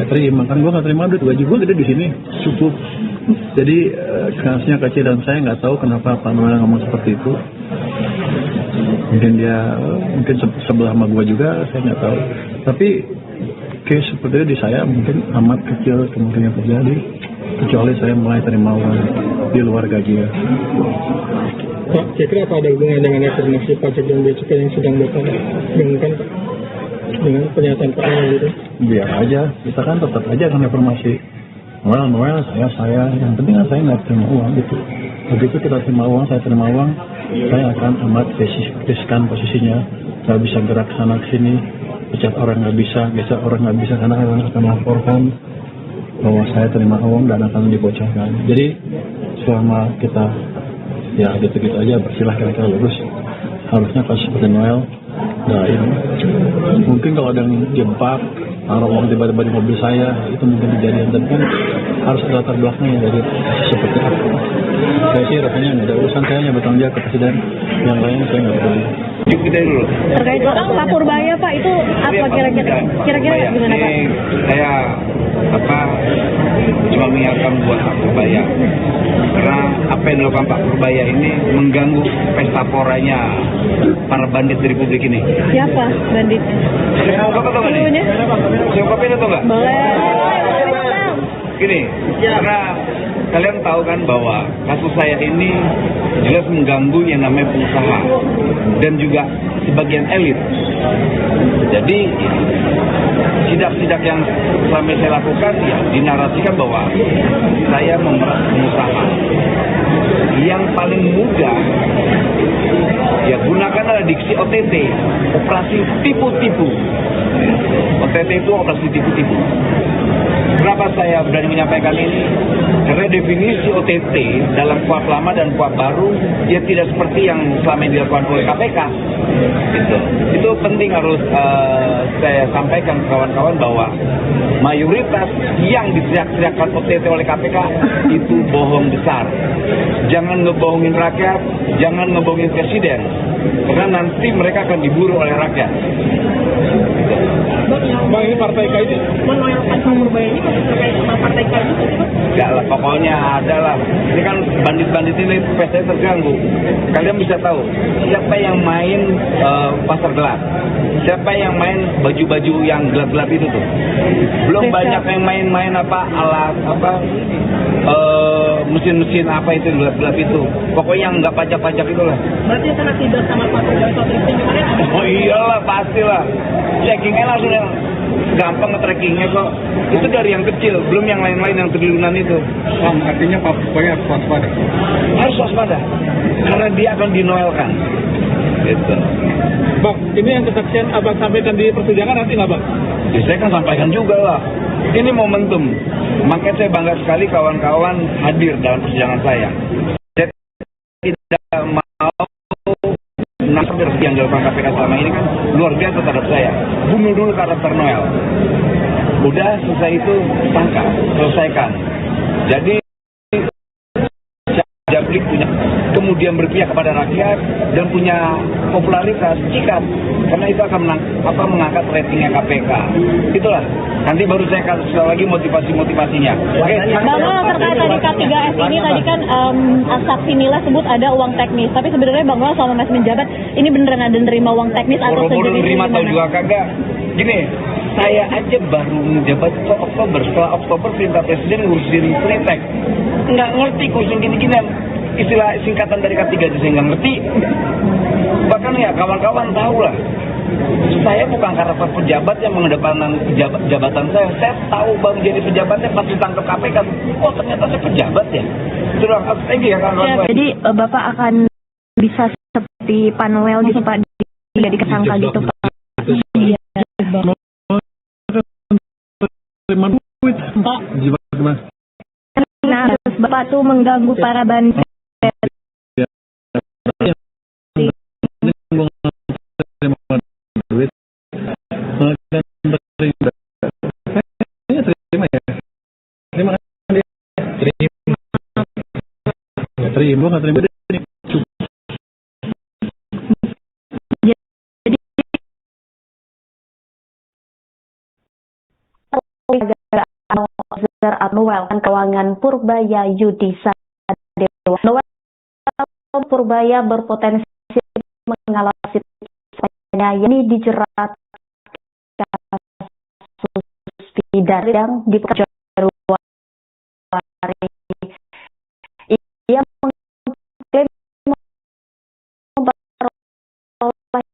Terima kan, gue nggak terima duit, gaji gue gede di sini, cukup. Jadi kasusnya kecil dan saya nggak tahu kenapa Pak Noel ngomong seperti itu. Mungkin dia sebelah sama gue juga, saya nggak tahu. Tapi case seperti itu di saya mungkin amat kecil kemungkinan terjadi, kecuali saya mulai terima uang di luar gaji ya.
Pak, kira-kira apa ada hubungan dengan reformasi pajak dan bea cukai yang sedang Bapak gaungkan dengan pernyataan Pak Noel itu?
Biar aja, kita kan tetap aja kan reformasi. Noel, saya, yang penting kan saya nggak terima uang gitu. Begitu kita terima uang, saya terima uang, saya akan amat riskan posisinya. Nggak bisa gerak sana ke sini, pecat orang nggak bisa, geser orang nggak bisa karena orang akan melaporkan bahwa saya terima uang dan akan dibocorkan. Jadi selama kita ya gitu-gitu aja bersilah kira-kira lurus, harusnya kasus seperti Noel. Nah ini mungkin kalau ada yang jebak taruh uang tiba-tiba di mobil saya, itu mungkin kejadian, tapi kan harus ada latar belakangnya dari seperti apa. Saya sih rasanya nggak ada urusan, saya hanya bertanggung jawab ke presiden, yang lain saya nggak peduli.
Terkait Pak Purbaya Pak, itu apa kira-kira gimana Pak?
Saya cuma mengingatkan buat Pak Purbaya, karena apa yang dilakukan Pak Purbaya ini mengganggu pesta poranya para bandit di Republik ini.
Siapa banditnya?
Bapak tahu nggak nih? Siapa itu tahu nggak?
Boleh.
Gini, karena kalian tahu kan bahwa kasus saya ini jelas mengganggu yang namanya pengusaha dan juga sebagian elit. Jadi sidak-sidak yang selama saya lakukan ya dinarasikan bahwa saya memeras pengusaha. Yang paling mudah ya gunakanlah diksi OTT, operasi tipu-tipu. OTT itu operasi tipu-tipu. Kenapa saya berani menyampaikan ini? Karena definisi OTT dalam kuhap lama dan kuhap baru dia tidak seperti yang selama ini dilakukan oleh KPK. Itu penting harus saya sampaikan ke kawan-kawan bahwa mayoritas yang diteriak-teriakkan OTT oleh KPK itu bohong besar. Jangan ngebohongin rakyat, jangan ngebohongin presiden, karena nanti mereka akan diburu oleh rakyat.
Bang, ini partai KID?
Menolakkan Purbaya ini terkait sama partai KID?
Enggak lah, pokoknya ada lah. Ini kan bandit-bandit ini pestanya terganggu. Kalian bisa tahu siapa yang main pasar gelap, siapa yang main baju-baju yang gelap-gelap itu tuh. Belum banyak yang main-main alat mesin-mesin apa itu gelap-gelap itu. Pokoknya yang nggak pajak-pajak itulah.
Berarti kena tidak sama Pak Purbaya soal itu gimana?
Oh iyalah, pastilah. Checkingnya langsung gampang nge-trackingnya kok. Itu dari yang kecil, belum yang lain-lain yang triliunan itu.
Artinya Pak Burbaya harus waspada.
Harus waspada, karena dia akan dinoelkan. Gitu.
Bang, ini yang kesaksian Abang sampaikan di persidangan nanti nggak Bang?
Ya, saya kan sampaikan juga lah. Ini momentum. Makanya saya bangga sekali kawan-kawan hadir dalam persidangan saya. Saya tidak mau nasib yang dilakukan KPK selama ini kan luar biasa terhadap saya. Bunuh dulu karakter Noel. Udah selesai itu tangkap, selesaikan. Jadi Jabrik punya, kemudian berpihak kepada rakyat dan punya popularitas, sikat, karena itu akan mengangkat ratingnya KPK. Itulah. Nanti baru saya kasih lagi motivasi-motivasinya. Oke.
Bang Noel, terkait tadi K3S ini tadi kan saksi nilai sebut ada uang teknis, tapi sebenarnya Bang Noel selama masih menjabat ini beneran ada nerima uang teknis atau
sejenis nerima atau juga kagak? Gini, saya aja baru menjabat ke Oktober. Setelah Oktober perintah Presiden ngurusin Freetek. Nggak ngerti ngurusin gini-ginian. Istilah singkatan dari K3 aja saya nggak ngerti. Bahkan ya kawan-kawan tahu lah. Saya bukan karakter pejabat yang mengedepankan jabatan saya. Saya tahu baru jadi pejabatnya pas ditangkap KPK. Oh ternyata saya pejabat ya. Terus thank you ya kawan-kawan.
Jadi Bapak akan bisa seperti Pak Noel gitu Pak, jadi tersangka gitu Pak. Iya.
Terima duit, Pak.
Nah, Bapak tuh mengganggu para bandit.
Terima
Noel dan keuangan Purbaya Yudi Sadewa. Noel Purbaya berpotensi mengalami ini dijerat kasus pidana yang diperiksa Januari. Ia mengklaim memperoleh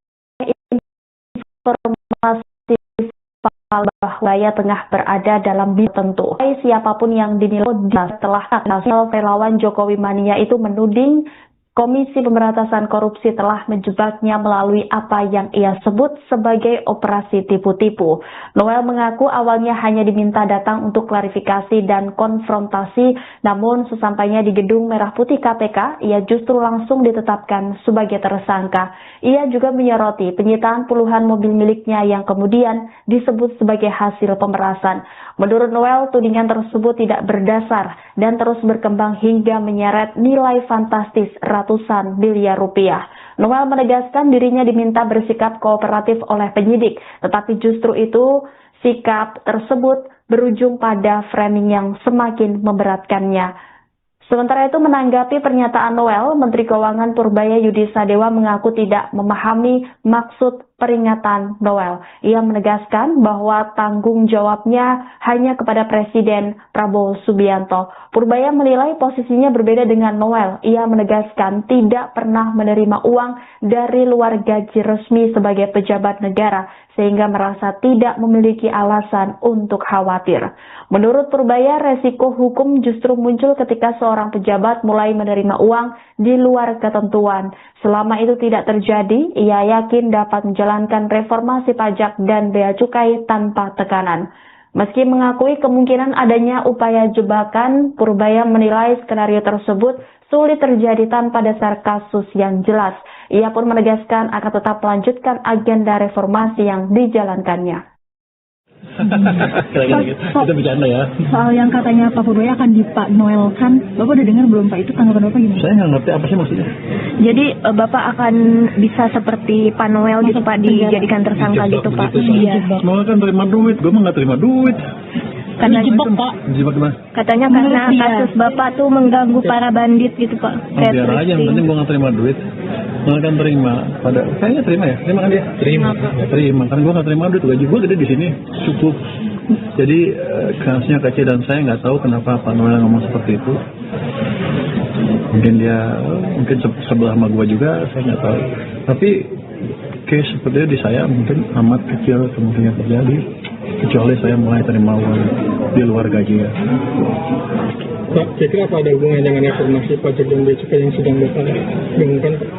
informasi bahwa ia tengah berada dalam bidang tertentu. Siapapun yang dinilai setelah nasional relawan Jokowi Mania itu menuding Komisi Pemberantasan Korupsi telah menjebaknya melalui apa yang ia sebut sebagai operasi tipu-tipu. Noel mengaku awalnya hanya diminta datang untuk klarifikasi dan konfrontasi, namun sesampainya di Gedung Merah Putih KPK, ia justru langsung ditetapkan sebagai tersangka. Ia juga menyoroti penyitaan puluhan mobil miliknya yang kemudian disebut sebagai hasil pemerasan. Menurut Noel, tudingan tersebut tidak berdasar dan terus berkembang hingga menyeret nilai fantastis ratusan miliar rupiah. Noel menegaskan dirinya diminta bersikap kooperatif oleh penyidik, tetapi justru itu sikap tersebut berujung pada framing yang semakin memberatkannya. Sementara itu menanggapi pernyataan Noel, Menteri Keuangan Purbaya Yudi Sadewa mengaku tidak memahami maksud peringatan Noel. Ia menegaskan bahwa tanggung jawabnya hanya kepada Presiden Prabowo Subianto. Purbaya menilai posisinya berbeda dengan Noel. Ia menegaskan tidak pernah menerima uang dari luar gaji resmi sebagai pejabat negara, sehingga merasa tidak memiliki alasan untuk khawatir. Menurut Purbaya, resiko hukum justru muncul ketika seorang pejabat mulai menerima uang di luar ketentuan. Selama itu tidak terjadi, ia yakin dapat menjalankan reformasi pajak dan bea cukai tanpa tekanan. Meski mengakui kemungkinan adanya upaya jebakan, Purbaya menilai skenario tersebut sulit terjadi tanpa dasar kasus yang jelas. Ia pun menegaskan akan tetap melanjutkan agenda reformasi yang dijalankannya.
Kita bercanda ya.
Soal yang katanya Pak Purbaya akan Pak Noel kan, Bapak udah dengar belum Pak, itu tanggapan Bapak gimana?
Saya nggak ngerti apa sih maksudnya.
Jadi Bapak akan bisa seperti Pak Noel gitu Pak, dijadikan tersangka gitu Pak.
Iya.
Noel kan terima duit, gue mah nggak terima duit.
Katanya,
Dijebak gimana?
katanya karena kasus Bapak tuh mengganggu para bandit gitu Pak.
Biar aja, yang penting gue nggak terima duit. Noel kan terima, saya nggak terima ya, terima kan dia? Terima, kan gue nggak terima duit, gaji gue gede di sini, cukup. Jadi kasusnya kecil dan saya nggak tahu kenapa Pak Noel ngomong seperti itu. Mungkin sebelah sama gue juga, saya nggak tahu. Tapi case seperti itu di saya mungkin amat kecil kemungkinan terjadi. kecuali saya mulai terima uang di luar gaji ya.
Pak, kira-kira apa ada hubungan dengan reformasi pajak dan bea cukai yang sedang Bapak gaungkan Pak?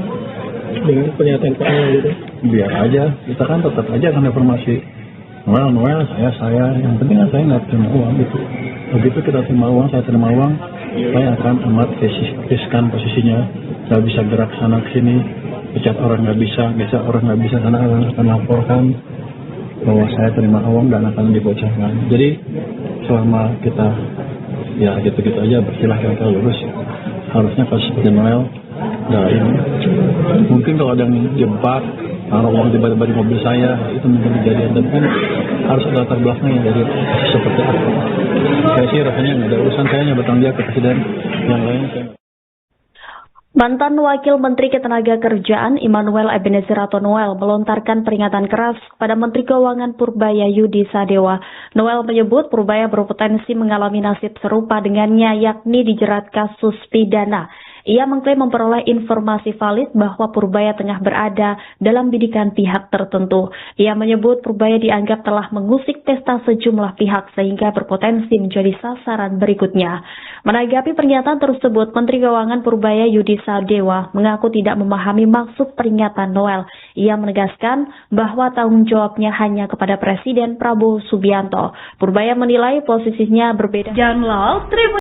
Dengan pernyataan Pak Noel gitu?
Biar aja, kita kan tetap aja kan reformasi. Noel, saya, yang penting kan saya nggak terima uang gitu. Begitu kita terima uang, saya terima uang, saya akan amat riskan posisinya, nggak bisa gerak sana ke sini, pecat orang nggak bisa orang nggak bisa, karena akan laporkan bahwa saya terima uang dan akan dibocorkan. Jadi selama kita ya gitu-gitu aja bersilah kira-kira lurus, harusnya pas seperti Noel, nah ini mungkin kalau ada yang jebak taruh uang tiba-tiba di mobil saya, itu mungkin kejadian, dan kan harus ada latar belakangnya dari seperti apa. Saya sih rasanya nggak ada urusan, saya hanya bertanggung jawab ke presiden, yang lain saya.
Mantan Wakil Menteri Ketenagakerjaan Immanuel Ebenezer atau Noel melontarkan peringatan keras kepada Menteri Keuangan Purbaya Yudi Sadewa. Noel menyebut Purbaya berpotensi mengalami nasib serupa dengannya, yakni dijerat kasus pidana. Ia mengklaim memperoleh informasi valid bahwa Purbaya tengah berada dalam bidikan pihak tertentu. Ia menyebut Purbaya dianggap telah mengusik pesta sejumlah pihak sehingga berpotensi menjadi sasaran berikutnya. Menanggapi pernyataan tersebut, Menteri Keuangan Purbaya Yudi Sadewa mengaku tidak memahami maksud peringatan Noel. Ia menegaskan bahwa tanggung jawabnya hanya kepada Presiden Prabowo Subianto. Purbaya menilai posisinya berbeda.